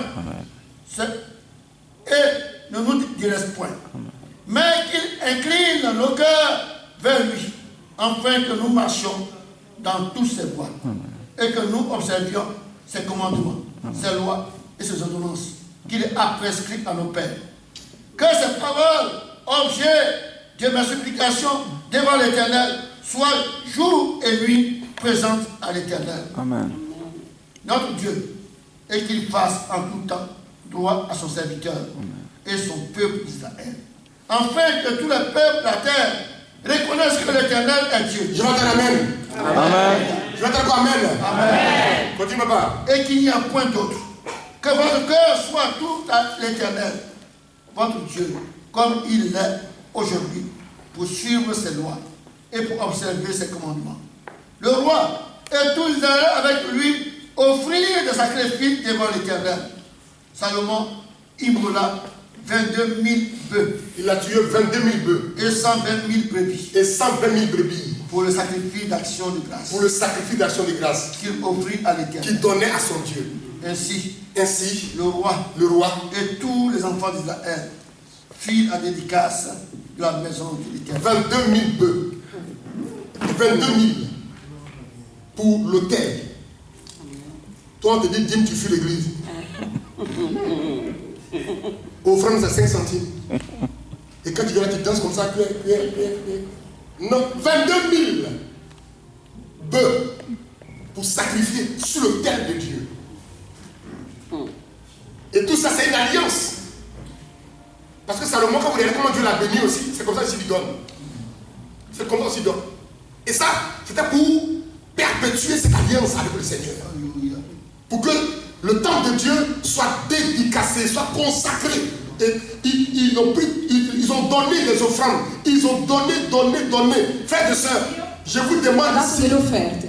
Et ne nous délaisse point. Amen. Mais qu'il incline nos cœurs vers lui, afin que nous marchions dans tous ses voies. Amen. Et que nous observions ses commandements, Amen. Ses lois et ses ordonnances qu'il a prescrites à nos pères. Que ces paroles, objet de ma supplication devant l'Éternel, soient jour et nuit présentes à l'Éternel. Amen. Notre Dieu, et qu'il fasse en tout temps droit à son serviteur. Amen. Et son peuple Israël. Afin que tous les peuples de la terre reconnaissent que l'Éternel est Dieu. Je vais dire Amen. Amen. Je vais dire quoi? Amen. Amen. Continue, papa. Et qu'il n'y a point d'autre. Que votre cœur soit tout à l'Éternel, votre Dieu, comme il l'est aujourd'hui, pour suivre ses lois et pour observer ses commandements. Le roi et tous Israël avec lui offrirent des sacrifices devant l'Éternel. Salomon immola 22 000 bœufs. Il a tué 22 000 bœufs. Et 120 000 brebis. Et 120 000 brebis. Pour le sacrifice d'action de grâce. Pour le sacrifice d'action de grâce. Qu'il offrit à l'Éternel. Qu'il donnait à son Dieu. Ainsi, le roi et tous les enfants d'Israël firent la dédicace de la maison de l'Éternel. 22 000 bœufs. 22 000 pour l'autel. Toi, on te dit, Dim, tu fuis l'église. Offrande, c'est 5 centimes. Et quand tu viens là, tu danses comme ça. Non, 22 000 bœufs pour sacrifier sur l'autel de Dieu. Et tout ça, c'est une alliance. Parce que Salomon, quand vous regardez comment Dieu l'a béni aussi, c'est comme ça qu'il lui donne. C'est comme ça qu'il donne. Et ça, c'était pour perpétuer cette alliance avec le Seigneur. Pour que le temps de Dieu soit dédicacé, soit consacré Et ils ont donné des offrandes. Ils ont donné. Frères et sœurs, je vous demande dato delle offerte.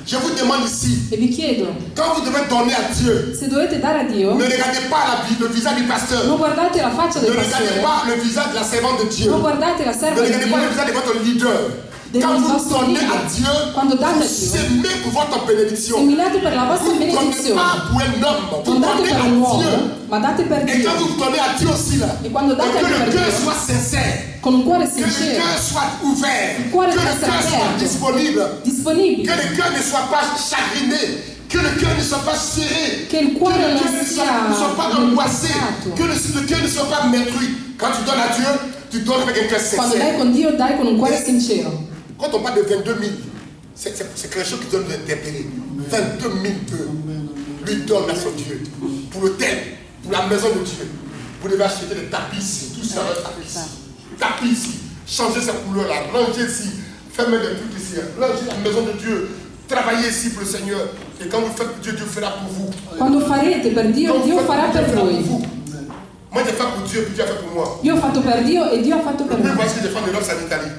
Je vous demande ici, E vi chiedo, quand vous devez donner à Dieu, se dovete dare a Dio, ne regardez pas le visage du pasteur, non guardate la faccia ne del regardez pastore, pas le visage de la servante de Dieu, non guardate la ne serva di regardez pas le Dio. visage de votre leader. Del Quand vous vostro donnez leader. à Dieu, Quando date a vous Dio, semez pour votre bénédiction. seminate per la vostra Vous ne donnez benedizione. pas pour un homme, vous Non date donnez per à un uomo, Dieu. ma date per Et Dio. quand vous donnez à Dieu aussi là, E quando date que anche le per cœur Dio, soit sincère, con un cuore que le sincero, cœur soit ouvert, que le cuore cœur deve essere soit aperto, disponible, disponibile, que le cœur ne soit pas chagriné, que le cœur ne soit pas serré, che il cuore que le non cœur ne soit pas sia angoissé, bloccato. que le cœur ne soit pas meurtri. Quand tu donnes à Dieu, tu donnes avec un cœur Quando dai sincère. con Dio, dai con un cuore sincero. Quand on parle de 22 000, c'est quelque chose qui doit nous interpeller. 22 000 peu lui donne à son Dieu. Pour l'autel, pour la maison de Dieu. Vous devez acheter des tapis ici, tout ça, tapis ici. Tapis ici, changer sa couleur là, ranger ici, faire mettre des trucs ici, ranger la maison de Dieu, travailler ici pour le Seigneur. Et quand vous faites Dieu, Dieu fera pour vous. Quando farete per Dio, Quand vous Dio faites, farà Dieu per fera voi. pour vous. Moi j'ai fait pour Dieu, puis Dieu a fait pour moi. Io ho fatto per Dio e Dio ha fatto per Puis me. voici des femmes de l'Europe, c'est en Italie.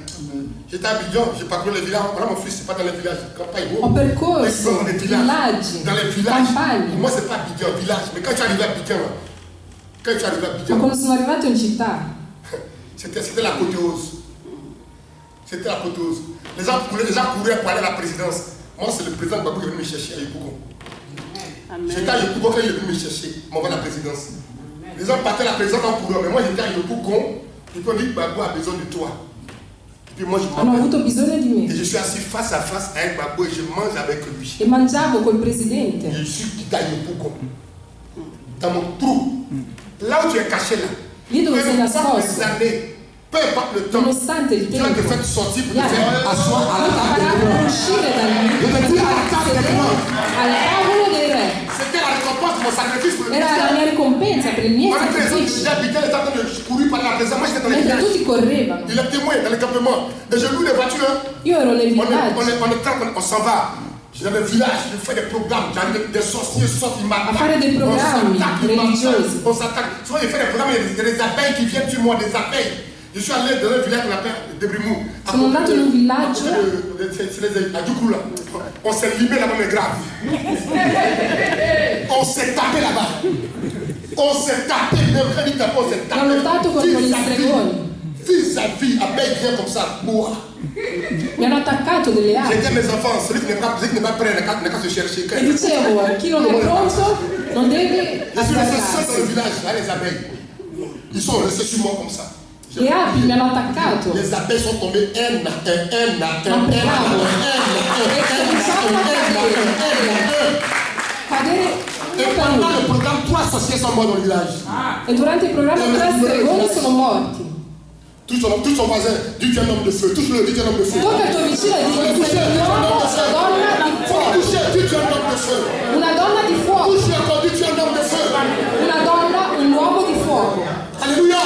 J'étais à Abidjan, j'ai parcouru les villages. Voilà, mon fils, c'est pas dans les villages, campagne. Ho percorso Dans les villages. villaggi, Dans les villages. campagne. Moi, c'est pas Abidjan, village. Mais quand tu es arrivé à Abidjan, Ma quando sono arrivato in città, c'était l'apothéose. C'était l'apothéose. Les gens couraient pour aller à la présidence. Moi, c'est le président Gbagbo qui est venu me chercher à Yopougon. J'étais à Yopougon quand il est venu me chercher, m'envoie la présidence. Les gens partaient à la présidence en courant, mais moi j'étais à Yopougon, et puis on dit que Gbagbo a besoin de toi. Et puis moi je hanno m'appelle. avuto bisogno di Et me. je suis assis face à face avec Gbagbo et je mange avec lui. E mangiavo col presidente. Et je suis quitté à Yopougon. Dans mon trou. Là où tu es caché là. Lì dove sei Peu importe les nascosto, années, peu importe le temps, nonostante il Dieu te tempo, fait sortir pour gli te faire asseoir à la table farà des rois. uscire da lì, Je te dis à la table des rois. al tavolo dei re. C'était la récompense de mon sacrifice pour le Era la ministère. mia ricompensa per il mio Pendant que les autres sacrificio. habitaient les temps de courir par la présence, moi j'étais dans les Mentre villages. tutti correvano, Il est témoin dans les campements. Et je loue les voitures. io ero nel On s'en va. Dans le village, je fais des programmes. J'arrive des sorciers sortent, ils m'attaquent. A fare dei programmi religiosi. On s'attaque. Souvent, il fait des programmes, il y a des abeilles qui viennent sur moi, des abeilles. Je suis allé dans un village qu'on appelle Debrimou. Sono andato in un villaggio. C'est les Adjoukou là. On s'est limé là-bas, mais grave. On s'est tapé là-bas. On s'est tapé, on s'est tapé. Ho lottato contro gli stregoni. Vis-à-vis, abeille vient comme ça, bois. Mi hanno attaccato delle J'ai api. dit à mes enfants, celui qui n'est pas prêt n'a qu'à se chercher. E dicevo, chi non è pronto non deve Je suis resté seul dans le aspettarsi. village, là les abeilles. Ils sont restés sur moi comme ça. Le api mi hanno attaccato. Les abeilles sont tombées un à un. Cadere Et uno per pendant uno. le programme, 3 sorciers sont morts dans le village. E durante il programma 3 stregoni sono morti. Touche son voisin, dis tu es un homme de feu. Touche-le, dis tu es un homme de feu. Tocca il tuo vicino e dici sei un uomo, una donna di fuoco. Touche, dis tu es un homme de feu. Una donna di fuoco. Touche encore, dis tu es un homme de feu. Una donna, un uomo di fuoco. Alléluia.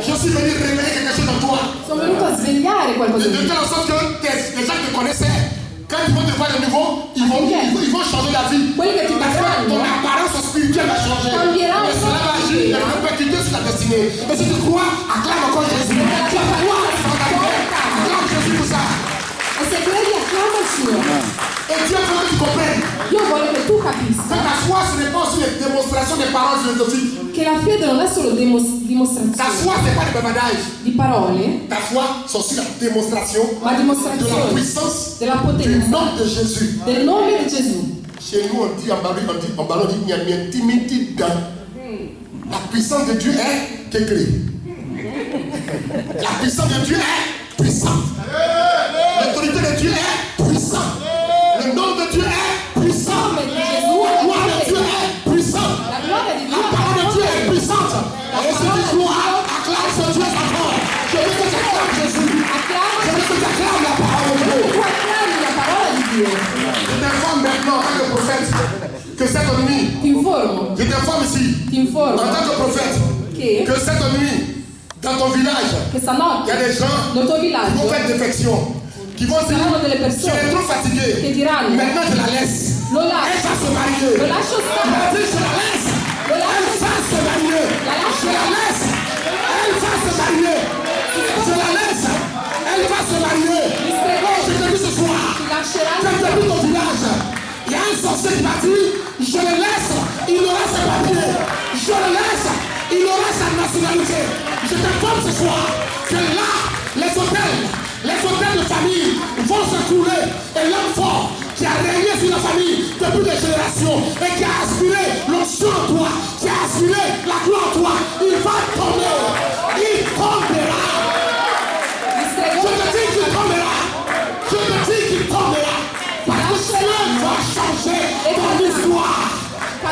Je suis venu réveiller quelque chose en toi. Sono venuto a svegliare qualcosa De di telle sorte que les gens te connaissaient. Quand ils vont te voir de nouveau, ils vont changer la vie. Quelli che ti Parce que vedranno ton apparence spirituelle va changer. cambieranno Et cela va agir la une perpétuité sur la destinée. Et si tu crois, acclame encore Jésus. Tu crois, acclame Jésus pour ça. E se credi acclama il Signore. Et Dieu veut que tu comprennes Io voglio che tu que capisca ta foi, ce n'est pas aussi une démonstration des paroles philosophiques. che la fede non è solo Ta dimostrazione foi, ce n'est pas des bavardage. di parole, Ta foi, c'est aussi la démonstration ma de la dimostrazione puissance della du potenza nom de Jésus. del nome di Gesù. Chez nous, on dit en ballon, il y a une intimité dans. La puissance de Dieu est qu'écrit. La puissance de Dieu est puissante. L'autorité de Dieu est puissante. Le nom de Dieu est puissant. Il nome di La Gesù gloire de è Dieu potente. est puissante. La gloria di La Dio parole de Dieu è est puissante. Et si tu crois, acclame ce Dieu encore. Je veux que tu acclames Jésus. acclama Je veux que tu acclames la parole de Dieu. tu acclami la parola di Dio. Je t'informe maintenant en tant que prophète que cette nuit, Ti informo, je t'informe ici, ti en informo tant que prophète, che que cette nuit, dans ton village, che il y stanotte a des gens nel tuo qui vont villaggio faire défection, qui vont dire, saranno delle je persone suis trop fatigué, che diranno maintenant je la laisse. lo Elle lascio, va se marier. lo lascio Elle va stare, dire, je la laisse. lo Elle lascio va se marier. la lascio, Je la laisse. cette partie, je le laisse, il aura ses papiers. Je le laisse, il aura sa nationalité. Je t'informe ce soir que là, les hôtels de famille vont se trouver. Et l'homme fort qui a régné sur la famille depuis des générations et qui a aspiré l'onction en toi, qui a aspiré la gloire en toi, il va tomber. Il tombera. Je te dis qu'il tombera. Je te dis qu'il tombera. Parce que Dieu va changer ton histoire.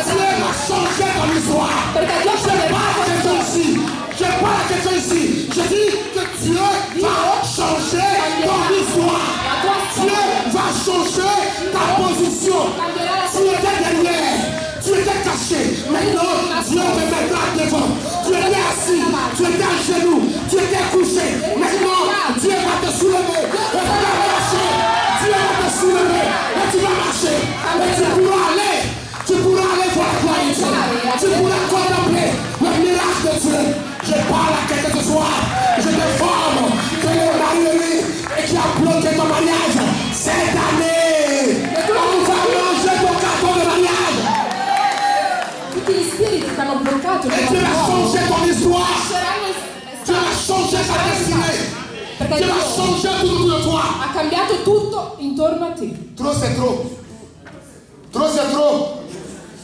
Dieu va changer ton histoire. Je parle à quelqu'un ici. Je dis que Dieu va changer ton histoire. Dieu va changer ta position. Tu étais derrière. Tu étais caché. Maintenant, Dieu te mettra devant. Tu étais assis. Tu étais à genoux. Tu étais couché. Maintenant, Dieu va te soulever. Et tu vas marcher. Dieu va te soulever. Et tu vas marcher. Et tu pourras aller. Tu pourras aller voir la gloire de Dieu. Tu pourras contempler le miracle de Dieu. Je parle à quelqu'un ce soir. Je te forme que le marié et qui a bloqué ton mariage cette année. On va manger ton carton de mariage. Tutti gli spiriti che hanno bloccato il Et Dieu va changer ton histoire. Dieu va changer ta destinée. perché Dieu va Dio changer tout autour de toi. ha cambiato tutto intorno a te. Trop c'est trop. Trop c'est trop.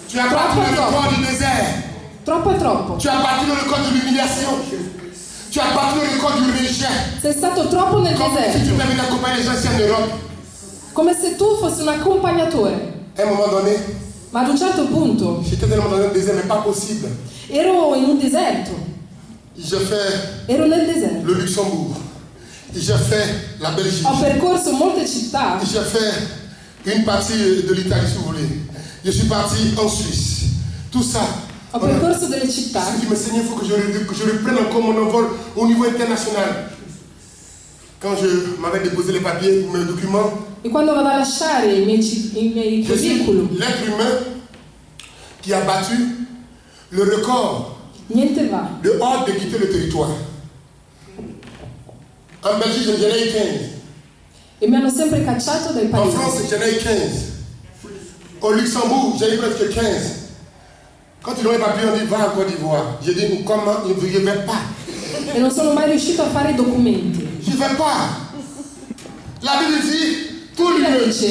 Tu as battu le record du désert. Troppo è troppo. Tu as battu le record de l'humiliation. Tu as battu le record du rejet. Sei stato troppo nel Comme si deserto. tu t'avais accompagné les gens ici en Europe. Come se tu fossi un accompagnatore. À un moment donné, Ma ad un certo punto j'étais tellement dans un désert, mais pas possible. ero in un deserto. J'ai fait Ero nel deserto. le Luxembourg. J'ai fait la Belgique. Ho percorso molte città. J'ai fait une partie de l'Italie, si vous voulez. Je suis parti en Suisse. Tout ça. Ho percorso delle Je città. me suis dit, mais Seigneur, il faut que je reprenne encore mon envol au niveau international. Quand je m'avais déposé les papiers, mes documents, E quando vado a lasciare i miei je suis curriculum, l'être humain qui a battu le record niente va. de hors de quitter le territoire. En Belgique, j'en ai eu 15. E mi hanno sempre cacciato dai En paesi. France, j'en ai eu 15. Au Luxembourg, j'en ai eu presque 15. Quand ils n'ont pas pu, on dit va en Côte d'Ivoire. J'ai dit, comment je ne vais pas. E non sono mai riuscito a fare i documenti. Je ne vais pas. La Bible dit, tout La lieu dice,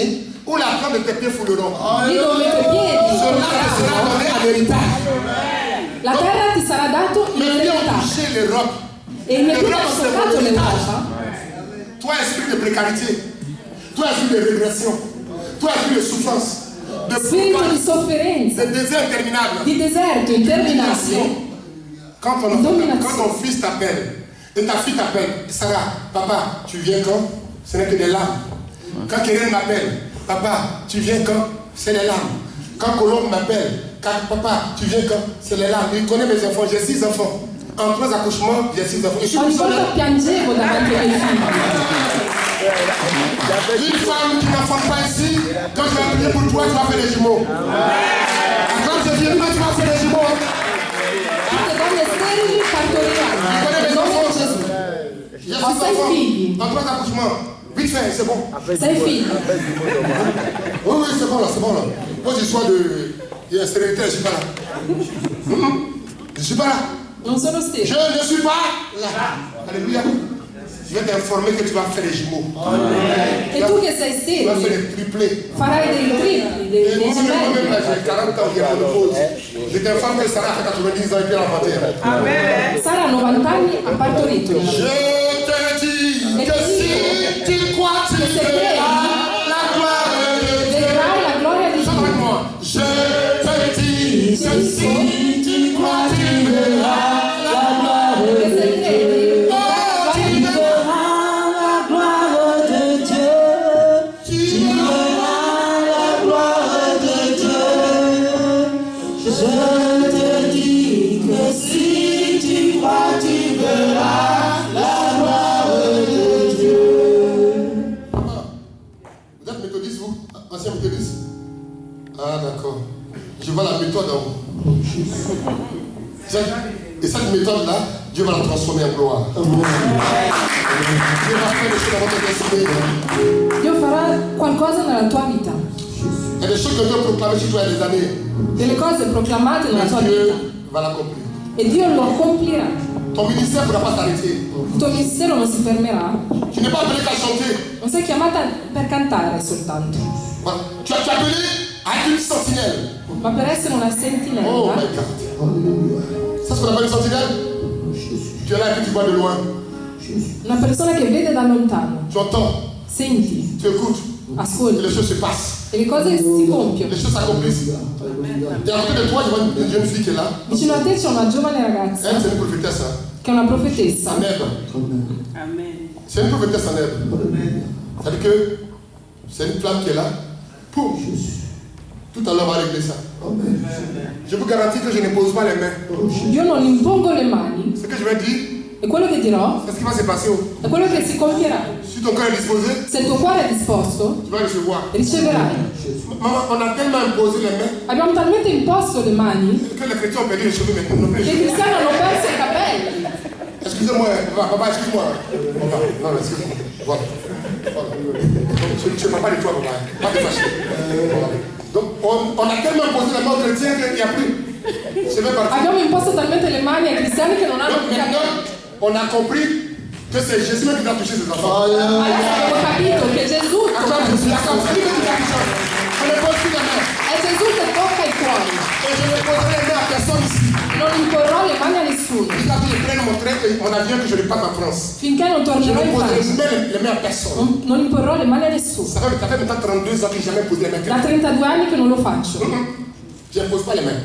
où la plante de tes pieds fouleront. lì dove i tuoi piedi Cela te sera donné à l'héritage. la terra ti sarà dato in Mais ils ont eredità. touché l'Europe. E i miei piedi hanno toccato l'Europa. Toi, esprit de précarité. Toi, esprit de régression. Toi, esprit de souffrance. De Spirito di pouvoir. sofferenza, De désert interminable. di deserto interminabile. Quand ton fils t'appelle et ta fille t'appelle, Sarah, papa, tu viens quand? Ce n'est que des larmes. Quand quelqu'un m'appelle, papa, tu viens quand? C'est les larmes. Quand Colombe m'appelle, papa, tu viens quand? C'est les larmes. Il connaît mes enfants, j'ai 6 enfants. En 3 accouchements, j'ai 6 enfants. Je suis Ogni volta missionnaire. piangevo davanti ai miei figli. Une femme qui n'enfante pas ici, quand je vais prier pour toi, tu vas faire des jumeaux. Quand je viens, tu vas faire des jumeaux. Tutte donne sterili partoriranno. Nel nome di Gesù. J'ai 6 Ho 6 enfants. figli. En 3 accouchements. Vite fait, c'est bon. 6 figli. Oui, oui, c'est bon là, c'est bon là. Moi, je suis de. Il y a un stéréotype, je ne suis pas là. Je ne suis pas là. Non sono Je sterili. ne suis pas là. Alléluia. Je vais t'informer que tu vas faire des jumeaux. E tu che sei Tu vas faire sterile, des triplés. farai dei tripli, dei Et moi-même, gemelli. là, j'ai 40 ans, il y a une pause. Je t'informe que Sarah a 90 ans et puis elle a enfanté. Sara a 90 anni, ha partorito. Je te dis que si tu crois, tu verras la gloire de Dieu. Vedrai la gloria di Chante Dio. avec moi. Je te dis que si tu crois, tu verras la gloire de Che se credi, Oh, tu verras La gloire de Dieu, tu verras la gloire de Dieu. Je te dis que si tu crois, tu verras la gloire de Dieu. Vous êtes méthodiste, vous? Ancien méthodiste? Ah, d'accord. Je vois la méthode en vous. Et cette méthode-là, Dieu va la transformer en gloire. Dieu va faire des choses dans votre destinée. Dio farà qualcosa nella tua vita. Il y a des choses que Dieu proclame sur toi il y a des années. Delle cose proclamate nella tua Dieu vita. va l'accomplir. E Dio lo compirà. Ton ministère ne pourra pas s'arrêter. Il tuo ministero non si fermerà. Tu n'es pas appelé qu'à chanter. Non sei chiamata per cantare soltanto, Voilà. Tu es appelé à être une sentinelle. ma per essere una Oh sentinella. my God. C'est ce qu'on appelle une sentinelle. Tu es là et puis tu vois de loin. Una persona che vede da lontano. Tu entends, Senti, tu écoutes. Et ascolti. les choses se passent. E le cose si compiono. Les choses s'accomplissent. Et à côté de toi, je vois une jeune fille qui est là. Vicino a te c'è una giovane ragazza Elle, c'est une prophétesse. Hein. che è una profetessa. En herbe. C'est une prophétesse en herbe. C'est-à-dire que c'est une flamme qui est là. Poum. Tout à l'heure, on va régler ça. Je vous garantis que je ne pose pas les mains. Io non impongo le mani. Ce que je vais dire, E quello che dirò c'est ce qui va se passer. è quello che si compierà. Si ton cœur est disposé, Se il tuo cuore è disposto, tu vas recevoir. riceverai. Maman, on a tellement imposé les mains Abbiamo talmente imposto le mani que les chrétiens ont perdu les cheveux, mais non plus les che i cheveux. cristiani hanno perso i capelli. Excusez-moi, papa, excuse-moi. Papa, non, excuse-moi. Voilà. Voilà. Je ne parle pas de toi, papa. Pas de fâcher. Voilà. Donc, on a tellement imposé les mains aux chrétiens qu'il n'y a plus. Je vais partir. Abbiamo imposto talmente le mani ai cristiani che non hanno Donc, più capelli. maintenant, on a compris que c'est Jésus qui va toucher ses enfants. Adesso abbiamo capito che Gesù Attends, je suis d'accord. C'est lui qui va toucher. Je ne pose plus les mains. è Gesù che tocca i cuori. Et je ne poserai les mains à personne ici. Non imporrò le mani a nessuno Jusqu'à ce que je prenne mon train et mon avion que je reparte en France. finché non Je tornerò ne in poserai Francia. les mains à personne. Non imporrò le mani a nessuno. Ça fait maintenant 32 ans que je n'ai jamais posé les mains. Da 32 anni che non lo faccio. Je ne pose pas les mains.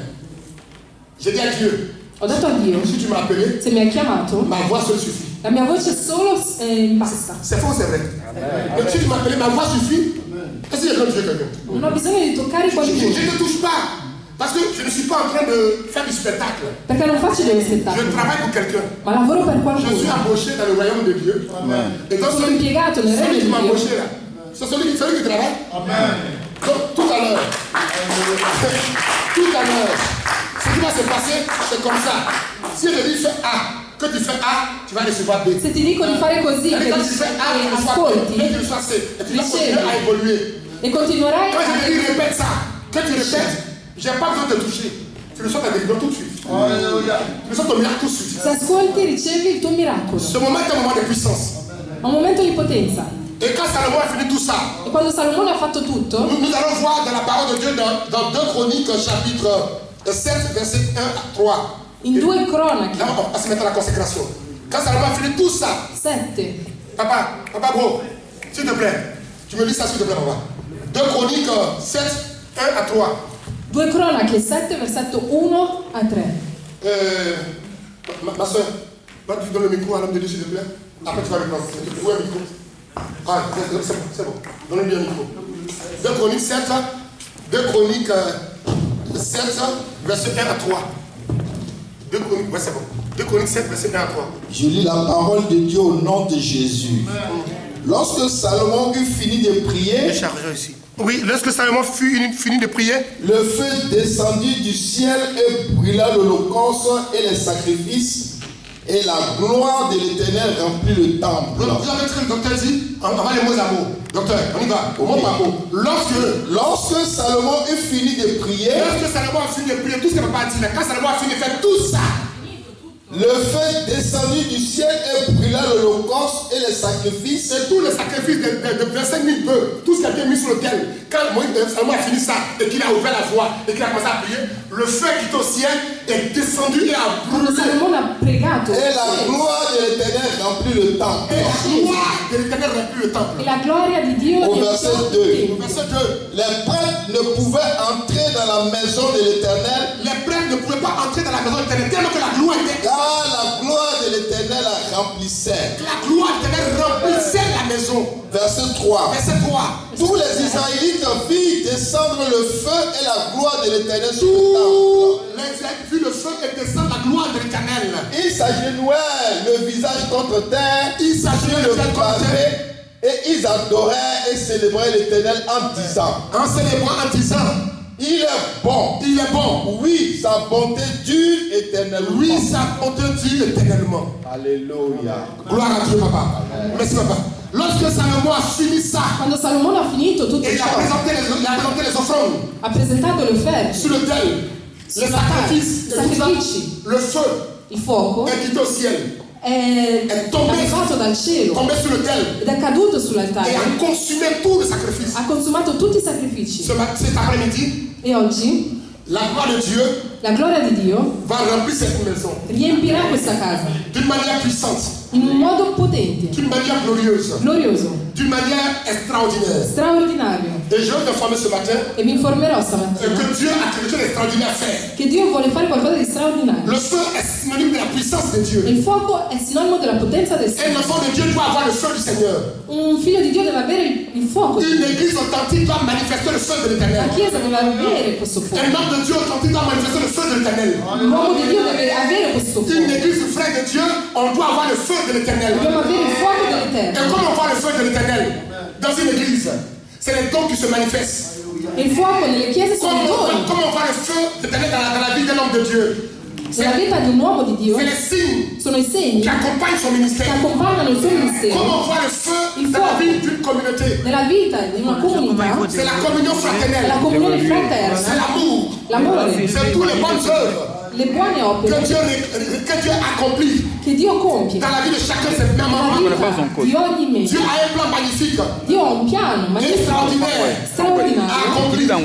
J'ai dit à Dieu, Ho detto a Dio, si tu m'as appelé, se mi hai chiamato, ma voix seule suffit. la mia voce solo basta. C'est faux, c'est vrai. Donc si tu m'as appelé, ma voix suffit. Est-ce que j'ai besoin de quelqu'un? Non ho bisogno di toccare Je qualcuno, ne touche pas. Parce que je ne suis pas en train de faire du spectacle. perché non faccio dello Je spettacolo, travaille pour quelqu'un. ma lavoro per Je suis qualcuno. embauché dans le royaume de Dieu. Et donc Sono impiegato nel regno celui qui di m'a Dio. embauché là, c'est celui qui travaille. Donc tout à l'heure, ce qui va se passer, c'est comme ça. Si je te dis fais A, que tu fais A, tu vas recevoir B. Se ti dico di fare così, Et che quand tu fais A, tu reçois B, ascolti B, tu reçois C. Et tu vas continuer à évoluer. e continuerai Quand je a... te dis répète ça, que tu répètes, j'ai pas besoin de te toucher. Tu reçois ta délivrance tout de suite. Tu reçois ton miracle tout de suite. Se ascolti ricevi il tuo miracolo. Ce moment est un moment de puissance. È un momento di potenza. Et quand Salomon a fini tout ça, E quando Salomone ha fatto tutto, nous allons voir dans la parole de Dieu dans 2 Chroniques chapitre 7 verset 1 à 3. in 2 Cronache Là, on va se mettre à la consécration. Quand Salomon a fini tout ça, 7, papa bro, s'il te plaît, tu me lis ça s'il te plaît, papa. 2 Chroniques 7, 1 à 3. 2 Cronache 7, versetto 1 a 3. Ma soeur, tu donnes le micro à l'homme de Dieu s'il te plaît. Après tu vas reprendre. Où est le micro? Ah, c'est bon. Donne-lui un micro. 2 Chroniques 7, 2 Chroniques 7, verset 1 à 3. 2 Chroniques, ouais, c'est bon. 2 Chroniques 7, verset 1 à 3. Je lis la parole de Dieu au nom de Jésus. Lorsque Salomon eut fini de prier, Les chargeurs ici. Oui, lorsque Salomon fini de prier, le feu descendit du ciel et brûla l'holocauste et les sacrifices, et la gloire de l'Éternel remplit le temple. vous avez ce que le docteur dit? On va les mots à mots. Docteur, on y va. Mot par mot. Lorsque Salomon eut fini de prier, Lorsque Salomon a fini de prier, tout ce que papa a dit, là, quand Salomon a fini de faire tout ça, le feu descendit du ciel et brûla l'holocauste et les sacrifices, c'est tous les sacrifices de 25 000 bœufs, tout ce qui a été mis sur l'autel. Quand Salomon a fini ça et qu'il a ouvert la voie et qu'il a commencé à prier, le feu qui est au ciel est descendu et a Quando brûlé. Salomone ha pregato et la gloire de l'Éternel remplit le temple. Et la gloire de l'Éternel remplit le temple. e la gloria di Dio Au riempì verset il 2. tempio. Verset 2. Les prêtres ne pouvaient entrer dans la maison de l'Éternel, Les prêtres ne pouvaient pas entrer dans la maison de l'Éternel tellement que la gloire était. car la gloire de l'Éternel la remplissait. La gloire de l'Éternel remplissait la maison. Verset 3. Verset 3. Tous les Israélites virent descendre le feu et la gloire de l'Éternel sur le temple. Les Israélites virent le feu et descendre la gloire de l'Éternel. Ils s'agenouaient le visage contre terre, Ils s'agenouillaient le le visage contre pavé, terre. et ils adoraient et célébraient l'Éternel en disant, En célébrant, en disant, il est bon. il est bon. Oui, sa bonté dure éternellement. Oui, sa bonté dure éternellement. Alléluia. Gloire à Dieu, papa. Merci, papa. Lorsque Salomon a fini ça, Quando Salomone ha finito tutto et il a ciò, présenté les offrandes ha presentato le offerte, sur l'autel, les sacrifices, et tout ça, sacrifici, le feu il fuoco est quitté au ciel, è arrivato dal cielo tombé sur l'autel ed è caduto et sull'altare, a consumé tout le sacrifice. ha consumato tutti i sacrifici. Cet après-midi, E oggi la gloire de Dieu la gloria di Dio va remplir cette maison riempirà questa casa d'une manière puissante, in un modo potente, d'une manière glorieuse, glorioso, d'une manière extraordinaire. straordinario. Et je vais t'informer ce matin E mi informerò stamattina que Dieu a quelque chose d'extraordinaire à faire. che Dio vuole fare qualcosa di straordinario. Le feu est synonyme de la puissance de Dieu. Il fuoco è sinonimo della potenza del Un Signore. enfant de Dieu doit avoir le feu du Seigneur. Un figlio di Dio deve avere il fuoco. Une église authentique doit manifester le feu de La l'éternel. Chiesa deve avere questo fuoco. Un homme de Dieu authentique doit manifester le feu de l'éternel. L'uomo di Dio deve avere questo Une fuoco. église frère de Dieu, on doit avoir le feu de l'éternel. Dobbiamo avere il fuoco Et dell'Eterno. comment on voit le feu de l'éternel dans une église? C'est les dons qui se manifestent. E il fuoco nelle chiese sono i doni. Comment on voit le feu de l'éternel dans la vie d'un homme de Dieu? Nella vita di un uomo di Dio C'est les signes sono i segni qui accompagnent son che ministère. accompagnano il suo ministero. Comment on voit le feu dans la vie d'une communauté? Nella vita di una comunità C'est la communion è la fraternelle. comunione C'est fraterna, l'amour. l'amore, C'est toutes les bonnes œuvres le buone opere que Dieu accomplit che Dio compie dans la vie de chacun de ses nella membres. vita di ogni Dieu membro. a un plan magnifique Dio ha un piano magnifico, extraordinaire à straordinario accomplir. da Et il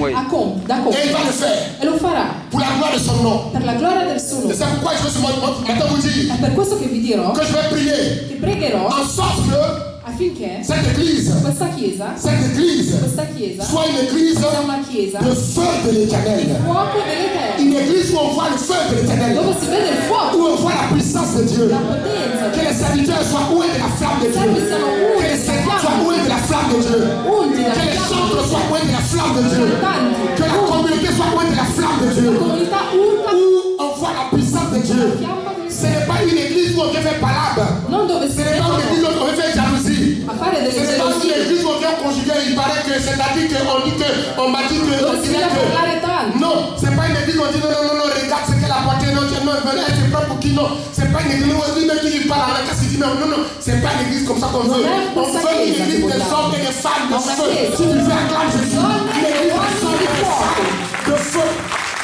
va compiere le faire e lo farà pour la gloire de son nom. per la gloria del suo Et nome. c'est pourquoi je veux ce matin vous dire È per questo che vi dirò que je vais prier che pregherò en sorte que affinché cette église questa chiesa soit une église una chiesa de feu de l'éternel. fuoco dell'Eterno, Une église où on voit le feu de l'éternel. dove si vede il fuoco, Où on voit la puissance de Dieu. la potenza, Que les serviteurs soient oués de la flamme de Dieu. Que les serviteurs soient oués de la flamme de Dieu. unti Que dalla les fiamma chantres soient oués de la flamme de Dieu. cantanti, Que la communauté soit ouée de la flamme de Dieu. la comunità unta Où on voit la puissance de Dieu. la fiamma del Ce n'est pas une église où on vient faire palabre. non dove si Ce n'est pas une église vedono où on vient faire jalousie. a fare Ce delle n'est pas une gelosie, église où on vient conjuguer. Il paraît que c'est-à-dire qu'on dit que, on m'a dit que, on dove si dirait viene a parlare que. tanto. Non, c'est pas une église où on dit non, non, non, non, regarde ce qu'elle a porté, non, non, elle c'est pas pour qui, non. C'est pas une église où on dit même qui parle à la casse, il dit non, non, c'est pas une église comme ça qu'on veut. On veut une église des hommes et des femmes de feu. Si tu veux acclamer Jésus, une église des hommes et des femmes de feu.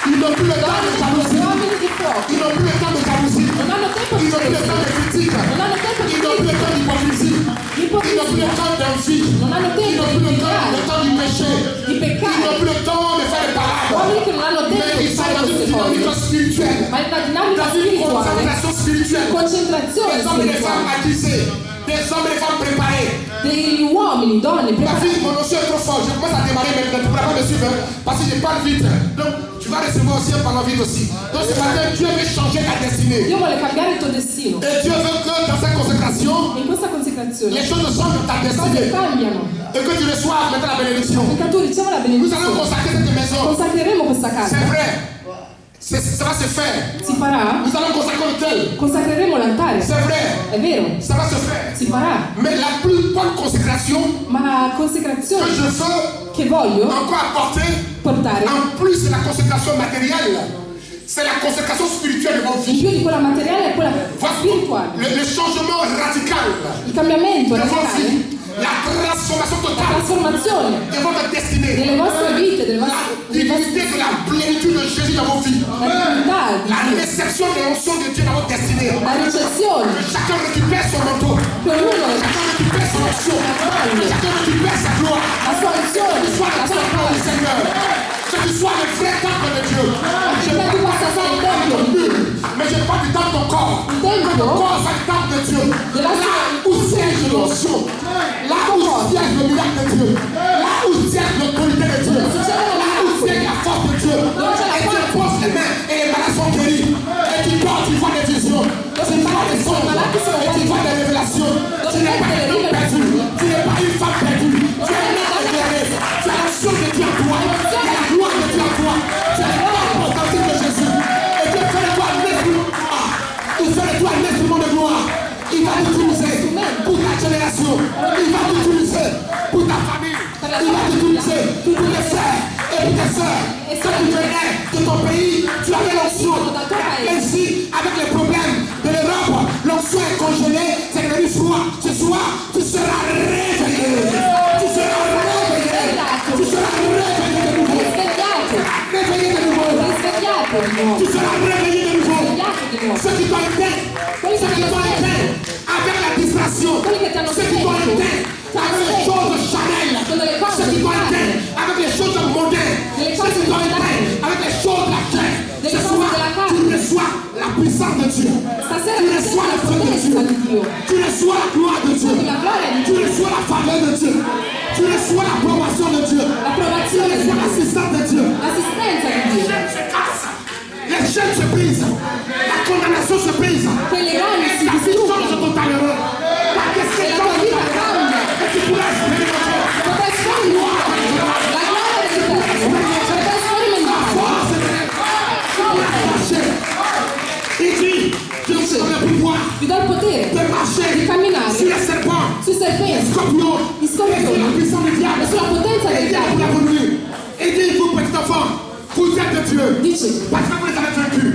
Ils n'ont plus le temps de jalousie. Uomini di fuoco, Ils n'ont plus le temps de jalousie. non hanno tempo di Ils n'ont plus le temps de critique. non hanno tempo di Ils n'ont plus le temps d'hypocrisie. Ils n'ont plus le temps d'envie. non hanno Ils tempo n'ont di plus le litigare, temps du péché. di Ils peccare, n'ont plus le temps de faire des parades. uomini che non hanno Mais tempo di ils sont fare dans une queste dynamique cose, spirituelle. ma è una dinamica Dans une spirituale, concentration spirituelle. concentrazione Des hommes et des femmes spirituale, attisés. Des hommes et des femmes préparés. degli uomini, donne Ma preparati. fille, mon notion est trop fort. Je commence à démarrer maintenant. Tu ne pourras pas me suivre hein, parce que je parle vite. Donc, tu vas recevoir aussi un parlant vite aussi. Donc, ce matin, Dieu veut changer ta destinée. Dio vuole cambiare il tuo destino. Et Dieu veut que dans sa consécration, In questa consacrazione les choses changent dans ta le cose destinée. cambiano. Et que tu reçoives maintenant la bénédiction. Perché tu ricevi la Nous allons benedizione. consacrer cette maison. Consacreremo questa C'est casa. vrai. Ça va se faire. Si farà? Nous allons consacrer l'autel. Consacreremo l'altare. C'est vrai. È vero? Ça va se faire. Si farà. Mais la plus bonne consécration Ma la que consacrazione je veux che voglio encore apporter, portare, en plus de la consécration matérielle, c'est la consécration spirituelle de votre in vie. più di quella materiale, è quella spirituale. Le changement radical Il cambiamento de votre radicale, vie, la transformation la totale trasformazione de votre destinée, delle vostre vite, delle la vostre divinité de la plénitude de Jésus dans vos vies, attività, la réception de l'onction de Dieu dans votre destinée. la ricezione, Que chacun récupère son manteau, che ognuno chacun récupère son onction, que chacun récupère sa gloire. la sua unzione, Que tu sois le la sua temple du gloria, Seigneur, que tu sois le vrai temple de Dieu. Je affinché tu possa essere il tempio di Dio. mais je parle du temple de ton corps. Il Que ton tempio corps soit le temple de Dieu. della Là sua où siège l'onction, là où siège le miracle de Dieu, là où siège l'autorité de Dieu, là où siège la force de Dieu. Et tu poses les mains et les malades sont guéris. Et tu portes, tu vois des visions, tu vois des songes, et tu vois des révélations. Tu n'es pas un homme perdu, tu n'es pas une femme perdue. Tu es un homme éclairé. Tu as l'onction de Dieu en toi, tu as la gloire de Dieu en toi, tu as la gloire authentique de Jésus. Et Dieu fait de toi un instrument. Il fait de toi un instrument de gloire. Il va t'utiliser pour ta génération. Il va t'utiliser pour ta famille. Il va t'utiliser pour tes frères et pour tes soeurs. Quand tu venais de ton pays, tu avais l'onction. Même si, avec les problèmes de l'Europe, l'onction est congelée, c'est devenu soir, tu seras réveillé. Tu seras réveillé. Tu seras réveillé de nouveau. Réveillé de nouveau. Tu seras réveillé de nouveau. Ce qui doit éteindre. Ce qui doit éteindre avec la distraction. Ce qui doit éteindre avec les choses charnelles. Ce qui doit éteindre avec les choses mondaines. Ce qui doit éteindre avec les choses de la terre. Ce soir, tu reçois la puissance de Dieu. Tu reçois la feu de Dieu. Tu reçois la gloire de Dieu. Tu reçois la faveur de Dieu. Tu reçois l'approbation de Dieu. Tu reçois l'assistance de Dieu. Les chaînes se cassent. Les chaînes se brisent. La condamnation se brise. Ta vie change totalement. Ta question change totalement. Et tu pourras expérimenter la gloire de Dieu. La force de Dieu. Il dit, Dieu te donne le pouvoir de marcher sur les serpents, les scorpions, et sur la puissance du diable. Et il dit pour la venue. Il dit, vous petit enfant, vous êtes de Dieu. Parce que vous les avez vaincus.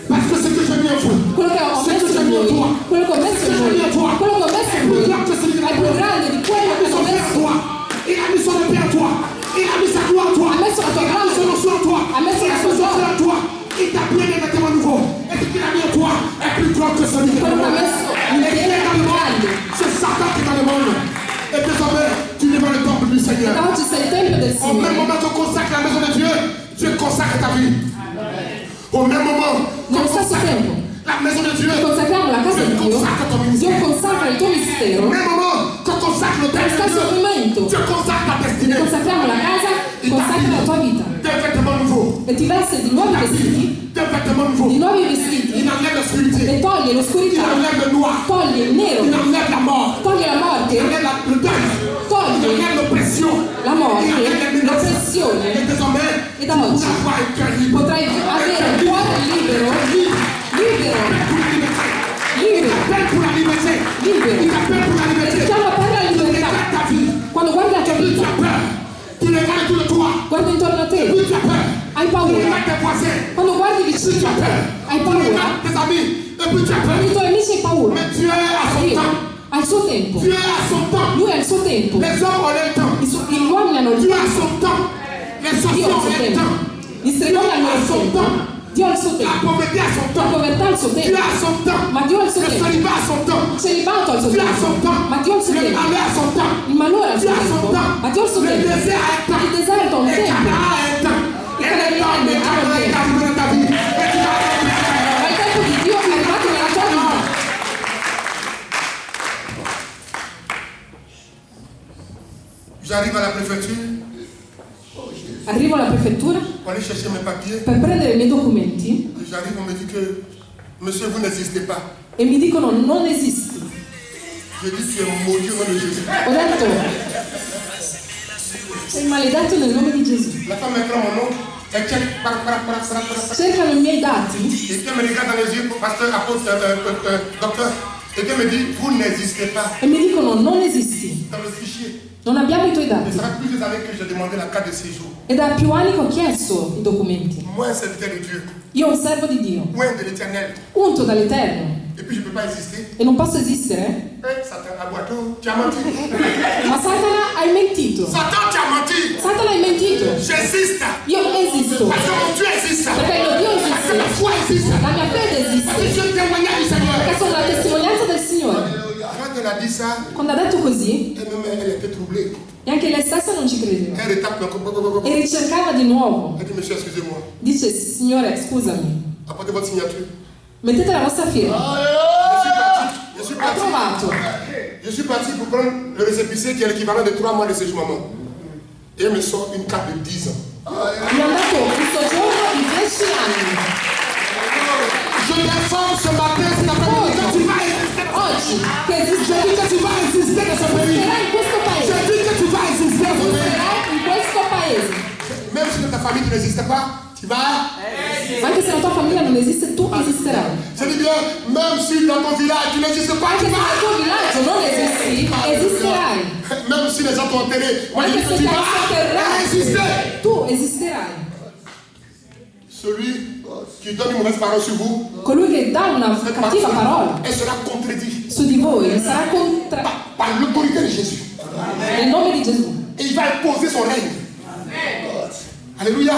Parce que ce que j'ai mis en vous, ce que j'ai mis en toi, ce que j'ai mis en toi, est plus grand que celui de la gloire. Il a mis son pied en toi. Il a mis son épée en toi. Il a mis sa gloire en toi. Il a mis son notion en toi. Il a mis son joie en toi. Il t'a pris des vêtements nouveaux. Et ce qu'il a mis en toi est plus grand que celui de la gloire. Il est dans le monde. C'est Satan qui est dans le monde. Et désormais, tu es dans le temple du Seigneur. Au même moment qu'on consacre la maison de Dieu, Dieu consacre ta vie. Au même moment qu'on consacre la maison de Dieu, Dieu consacre ton ministère. Au même moment qu'on consacre le temple, Dieu consacre ta destinée. Des vêtements nouveaux. E ti veste di nuovi vestiti, Des vêtements nouveaux. di nuovi vestiti, Il enlève l'obscurité. e toglie Il l'oscurità, enlève le noir. toglie il nero, Il enlève la mort. toglie la morte, Il enlève le deuil. Il toglie enlève l'oppression. la Il morte, enlève les menaces. l'oppressione. Et désormais, E da oggi tu pourras avoir un cœur libre. potrai avere un cuore libero, libero, Il appelle pour la liberté. libero. Il appelle pour la liberté. E chiama per la Tu libertà. regardes ta vie. Quando guardi la tua Tu vita, as peur. Tu regardes autour de toi. guardi intorno a te, Tu as peur. hai Tu paura. regardes tes voisins. Quando guardi Tu vicino, as peur. hai Tu paura. regardes tes amis. Et puis tu as peur. I tuoi amici hai paura. Mais Dieu a son Dio temps. ha il suo tempo. Dieu a son temps. Lui ha il suo tempo. Les hommes ont leur temps. Gli uomini hanno il Dieu a tempo. son temps. Les Dio sorciers ha il ont suo leur tempo. temps. Gli stregoni hanno il suo tempo. Dio ha il suo La tempo. pauvreté a son La temps. povertà ha il suo Dieu tempo. a son temps. Ma Dio ha il suo Le tempo. célibat a son temps. Il celibato ha il suo Dieu a son tempo. temps. Ma Dio ha il suo Le tempo. malheur a son temps. Il malore ha il Dieu suo a son tempo. temps. Ma Dio ha il suo Le tempo. désert a un temps. Il deserto ha un Les tempo. camarades a un temps. Et le temps de Dieu est arrivé dans ta vie. Et tu vas être Ma il tempo di Dio è arrivato nella tua vita. J'arrive à la préfecture Arrivo alla prefettura pour aller chercher mes papiers. per prendere i miei documenti J'arrive, on me dit que, monsieur, vous n'existez pas. e mi dicono non esisti. Je dis, tu es maudit au nom de Jésus. Ho detto sei maledetto nel nome di Gesù. La femme me prend mon nom, elle check, Cercano i miei dati et puis elle me regarde dans les yeux, pasteur, apôtre, docteur, et puis elle me dit, vous n'existez pas. e mi dicono non esisti. Dans le fichier. Non abbiamo i tuoi Et dati. ça fait plusieurs années que j'ai demandé la carte de séjour. E da più anni che ho chiesto i documenti. Moi, un serviteur de Dieu, Io un servo di Dio, loin de l'éternel. unto dall'Eterno, Et puis je ne peux pas exister. e non posso esistere. Satan, à boiteau, tu as menti. Ma Satana hai mentito. Satan, tu as menti. Satana hai mentito. J'existe. Io esisto. Parce que mon Dieu existe. Perché il mio Dio Parce que ma esiste. foi existe. La mia fede Parce que esiste. je suis témoignage du Seigneur. Perché sono la testimonianza del Signore. Quand elle a dit ça, Quando ha detto così, elle-même, elle était troublée. e anche lei stessa non ci credeva. Elle retape le corps. E ricercava di nuovo. Elle dit, monsieur, excusez-moi. Dice, Signore, scusami. Apportez votre signature. Mettete la vostra firma. Je suis Ho parti. trovato. Je suis parti pour prendre le récépissé qui est l'équivalent de 3 mois de séjour maman. Et elle me sort une carte de 10 ans. Mi ha dato un soggiorno di 10 anni. Je t'informe ce matin, c'est la première fois que tu vas exister. Oggi, che esiste, Je dis que tu vas exister dans ce pays. esisterai in questo Je paese. dis que tu vas exister dans ce pays. Esisterai in questo paese. Même si dans ta famille tu n'existais pas, tu vas. Anche se la tua famiglia non esiste, tu esisterai. Je dis bien, même si dans ton village tu n'existes pas, Anche tu se vas. nel tuo villaggio non esisti, esisterai. Même si les gens t'ont enterré, moi je Anche dis que se tu ti hai vas sotterrato, exister. tu esisterai. Ce Celui qui donne une mauvaise parole sur vous, colui che dà una cattiva parola elle sera contredite su di voi sarà par l'autorité de Jésus. nel nome di Gesù. Et il va imposer son règne. Alléluia.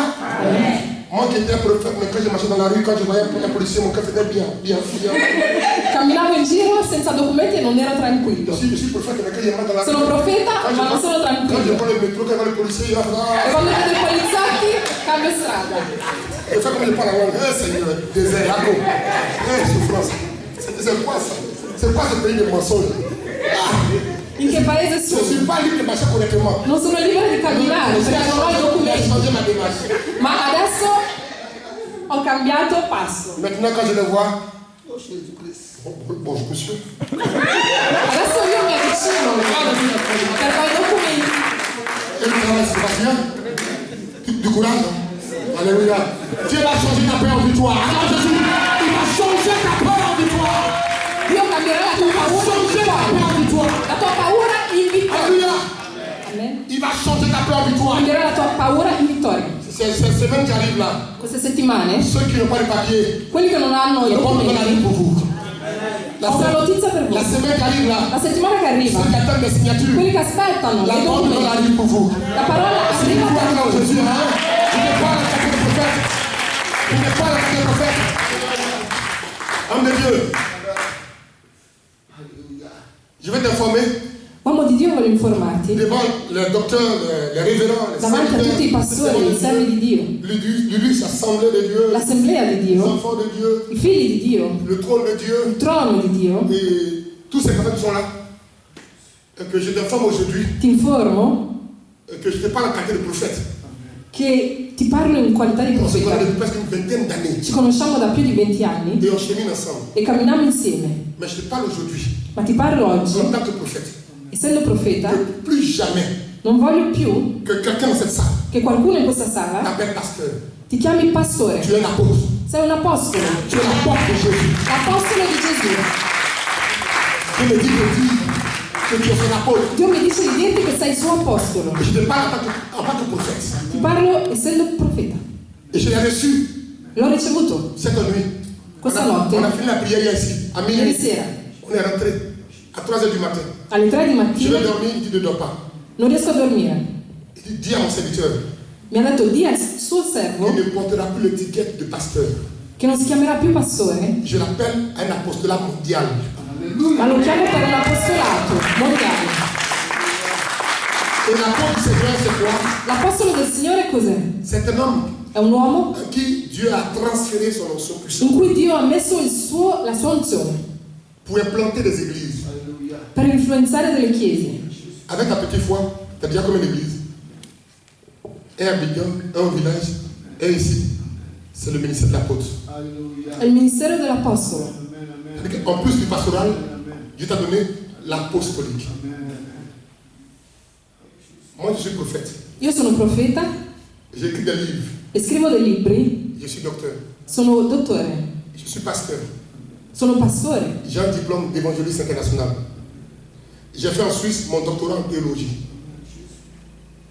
Moi qui étais prophète, mais quand je marchais dans la rue, quand je voyais un policier, mon cœur faisait bien. Camminavo in giro senza documenti e non ero tranquillo. Je suis prophète, mais quand je marche dans la rue, Sono profeta, ma non sono quand je tranquillo. prends le métro, quand je vois le policier, E quando vedo i poliziotti, cambio strada. et fait comme je parle la langue, Seigneur, désert, Jacob, souffrance. C'est quoi ça? C'est quoi ce pays de mensonges? In che paese Je ne sono? suis pas libre de marcher correctement. Non sono libero di camminare perché non ho i J'ai documenti. changé ma démarche. Ma adesso ho cambiato passo. Maintenant, quand je le vois, bonjour monsieur. Adesso io mi avvicino perché ho i documenti. Et le travail se passe bien. Du courage. Alléluia. Dieu va changer ta peur en victoire. Alors Jésus, il va changer ta peur en victoire. Dio cambierà la tua paura in vittoria. La tua paura in vittoria. Alléluia. Amen. Il va changer ta peur en victoire. Cambierà la tua paura in vittoria. C'est cette semaine qui arrive là. Queste settimane, Ceux qui n'ont pas de papier, quelli che non hanno i le porte dans la rue documenti, pour vous. ho una notizia per La voi. semaine qui arrive là, La settimana che arriva, ceux qui attendent des signatures, quelli che aspettano la i porte dans la documenti, rue pour vous. la parola Si arriva vous per croyez en voi. Jésus, hein, tu n'es pas le cabinet de prophète. Tu n'es pas le cabinet de prophète. Homme de Dieu. Je vais t'informer Uomo di Dio, voglio informarti, devant le docteur, les révérends, les davanti a tutti i pastori e i servi di Dio, l'Ulysse, l'assemblée de Dieu, l'assemblea di les Dio, enfants de Dieu, i figli di Dio, le trône de Dieu, il trono di Dio. et tous ces personnes qui sont là. Et que je t'informe aujourd'hui Ti informo que je ne te parle en qualité de prophète. che ti parlo in qualità di On se connaît profeta. depuis presque une vingtaine d'années Ci conosciamo da più di 20 anni et on chemine ensemble. e camminiamo insieme, Mais je te parle aujourd'hui ma ti parlo oggi, en tant que prophète. essendo profeta, Que plus jamais non voglio più que quelqu'un dans cette salle che qualcuno in questa sala t'appelle pasteur. ti chiami pastore. Tu es un apôtre. Sei un apostolo, Tu es l'apôtre de Jésus. l'apostolo di Gesù. Dieu me dit de dire que tu es un apôtre. Dio mi dice di dirti che sei suo apostolo. Et je te parle en tant que prophète. Ti parlo essendo profeta. Et je l'ai reçu L'ho ricevuto cette nuit. questa On notte, a fini la prière hier ici, à ieri minuit. sera, On est rentré à 3h du matin. alle 3 di Je mattina. vais dormir, il dit ne dors pas. Non riesco a dormire. Il dit dis à mon serviteur Mi ha detto di al suo servo qu'il ne portera plus l'étiquette de pasteur. che non si chiamerà più pastore, Je l'appelle un apostolat mondial. ma lo chiamo per un apostolato mondiale. Et l'apôtre du Seigneur, c'est quoi? L'apostolo del Signore cos'è? C'est un homme È un uomo à qui Dieu a transféré son onction puissante in cui Dio ha messo la sua unzione pour implanter des églises. per influenzare delle chiese. Avec ta petite foi, tu as déjà combien d'églises? Un à Abidjan, un au village, un ici. C'est le ministère de l'apôtre. È il ministero dell'apostolo. En plus du pastoral, Dieu t'a donné l'apostolique. Moi, je suis prophète. Io sono profeta J'écris des livres. e scrivo dei libri, Je suis docteur. sono dottore, Je suis pasteur. sono pastore. J'ai un diplôme d'évangéliste international. J'ai fait en Suisse mon doctorat en théologie.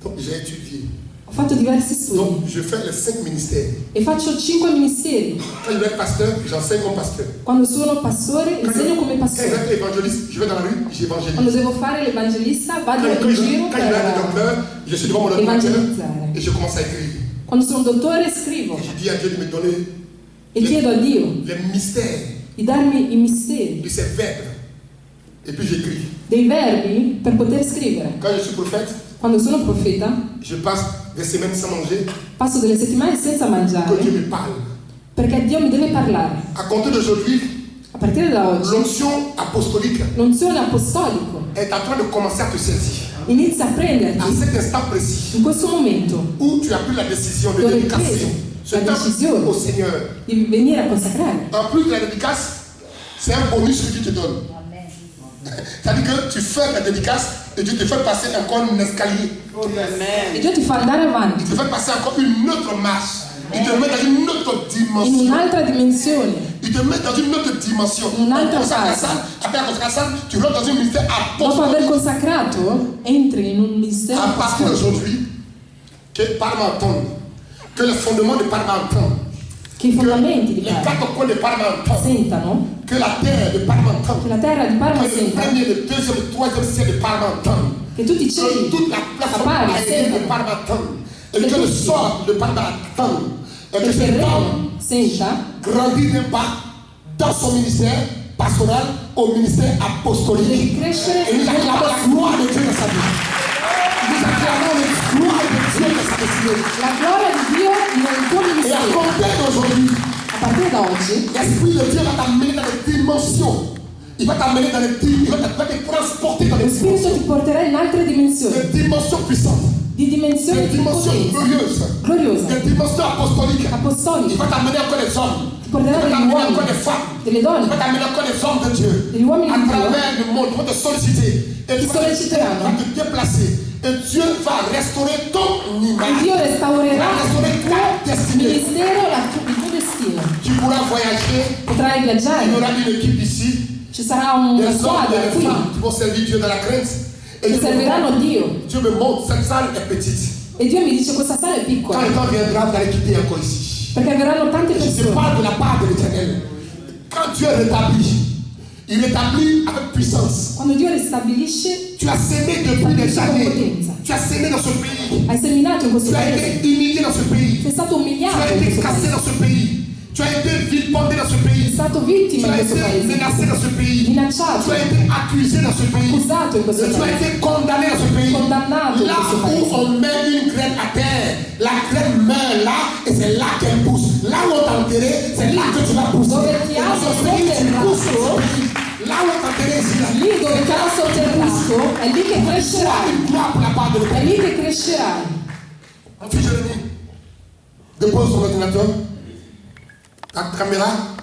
Donc, j'ai étudié. Ho fatto diversi studi Donc, je fais les 5 ministères. e faccio 5 ministeri. Quand je vais être pasteur, j'enseigne comme pasteur. Quando sono pastore, insegno come Quand je vais pastore. être évangéliste, je vais dans la rue, Quando j'évangélise. devo fare l'evangelista, vado Quand in je giro vais être per docteur, je suis devant mon ordinateur evangelizzare. et je commence à écrire. Quando sono dottore, scrivo Et je dis à Dieu de me donner e chiedo a Dio les mystères di darmi i misteri, de ces verbes. Et puis j'écris. dei verbi per poter scrivere. Quand je suis prophète, Quando sono profeta, je passe des semaines sans manger passo delle settimane senza que Dieu mangiare me parle. perché Dio mi deve parlare. À compter d'aujourd'hui, A partire da oggi, l'onction apostolique l'unzione apostolico est en train de commencer à te saisir. inizia a À prenderti cet instant précis in questo momento où tu as pris la décision de dove dédicacer preso ce la temps decisione au Seigneur. di venire a consacrare. En plus de la dédicace, c'est un bonus que Dieu te donne. C'est-à-dire que tu fais la dédicace et Dieu te fait passer encore un escalier. E Dio ti fa andare avanti Il te fait passer encore une autre marche. Il te met dans une autre in dimension. un'altra dimensione, Il te met dans une autre dimension. In un'altra Consacre la fase. salle, après la consacration, tu rentres dans un ministère dopo aver apostolique. consacrato, entri in un ministero À partir apostolico. d'aujourd'hui, que Parle m'entende, que le fondement de Parle m'entende che i fondamenti di les Parma quatre coins de Parma entendent, sentano, que la terre de Parma entende, che la terra di Parma que le senta, premier, le deuxième, le troisième ciel de Parma entendent, che tutti i que cieli toute la plateforme Parma aérienne de sentano, Parma entende, et que le sol de Parma entende, et che que il cette terreno femme senta grandit d'un pas dans son ministère pastoral au ministère apostolique. deve crescere Et nous acclamons la gloire de Dieu dans sa vie. Nous acclamons la gloire de Dieu dans sa destinée. la gloria di Dio nel tuo Et à ministero. compter d'aujourd'hui, A partire da oggi, l'Esprit de Dieu va t'amener dans des dimensions. Il va t'amener dans des dimensions. Il va te transporter dans lo des Spirito dimensions. ti porterà in altre dimensioni, Des dimensions puissantes. di dimensioni Des di dimensions potenza, glorieuses. gloriose, Des dimensions apostoliques. Il apostoliche, va t'amener encore des hommes. ti Il porterà va degli t'amener uomini, encore des femmes. delle Il donne, va t'amener encore des hommes de Dieu. degli uomini À di Dio, travers le monde, il va te solliciter. Et tu Ti solleciteranno. vas te déplacer. Et Dieu va restaurer ton e image. Dio restaurerà Va restaurer il ta tuo destinée. ministero, il tuo destino. Tu pourras voyager. Potrai Il y viaggiare, aura une équipe ici. ci sarà una Des hommes squadra et des qui femmes qui vont servir Dieu dans la crainte. Et che serviranno Dio. Dieu me montre, cette salle est petite. E Dio mi dice questa sala è Quand piccola, le temps viendra, vous allez quitter encore ici. perché verranno tante Je te persone. parle de la part de l'Éternel. Quand Dieu rétablit, il rétablit avec puissance. Quando Dio ristabilisce, Tu as sémé depuis des années. Tu as sémé dans ce pays. hai seminato in questo Tu as paese, été humilié dans ce pays. sei stato Tu umiliato as in été questo cassé paese, dans ce pays. Tu as été vilipendé dans ce sei pays. stato Tu vittima in as questo été paese, menacé dans ce pays. minacciato, Tu as été accusé dans ce pays. accusato in questo Tu as paese, été condamné dans ce pays. condannato in Là questo où paese. on met une graine à terre, la graine meurt là et c'est là qu'elle pousse. Là où on t'a enterré, c'est là que tu vas pousser. Dove ti Et dans hanno ce pays, tu pousses. sotterrato, Là où on t'a enterré, c'est là. lì dove ti hanno sotterrato, è lì che Tu as crescerai, une gloire pour la part de è l'Éternel. lì che crescerai. Mon fils Jérémie, dépose ton ordinateur, ta caméra.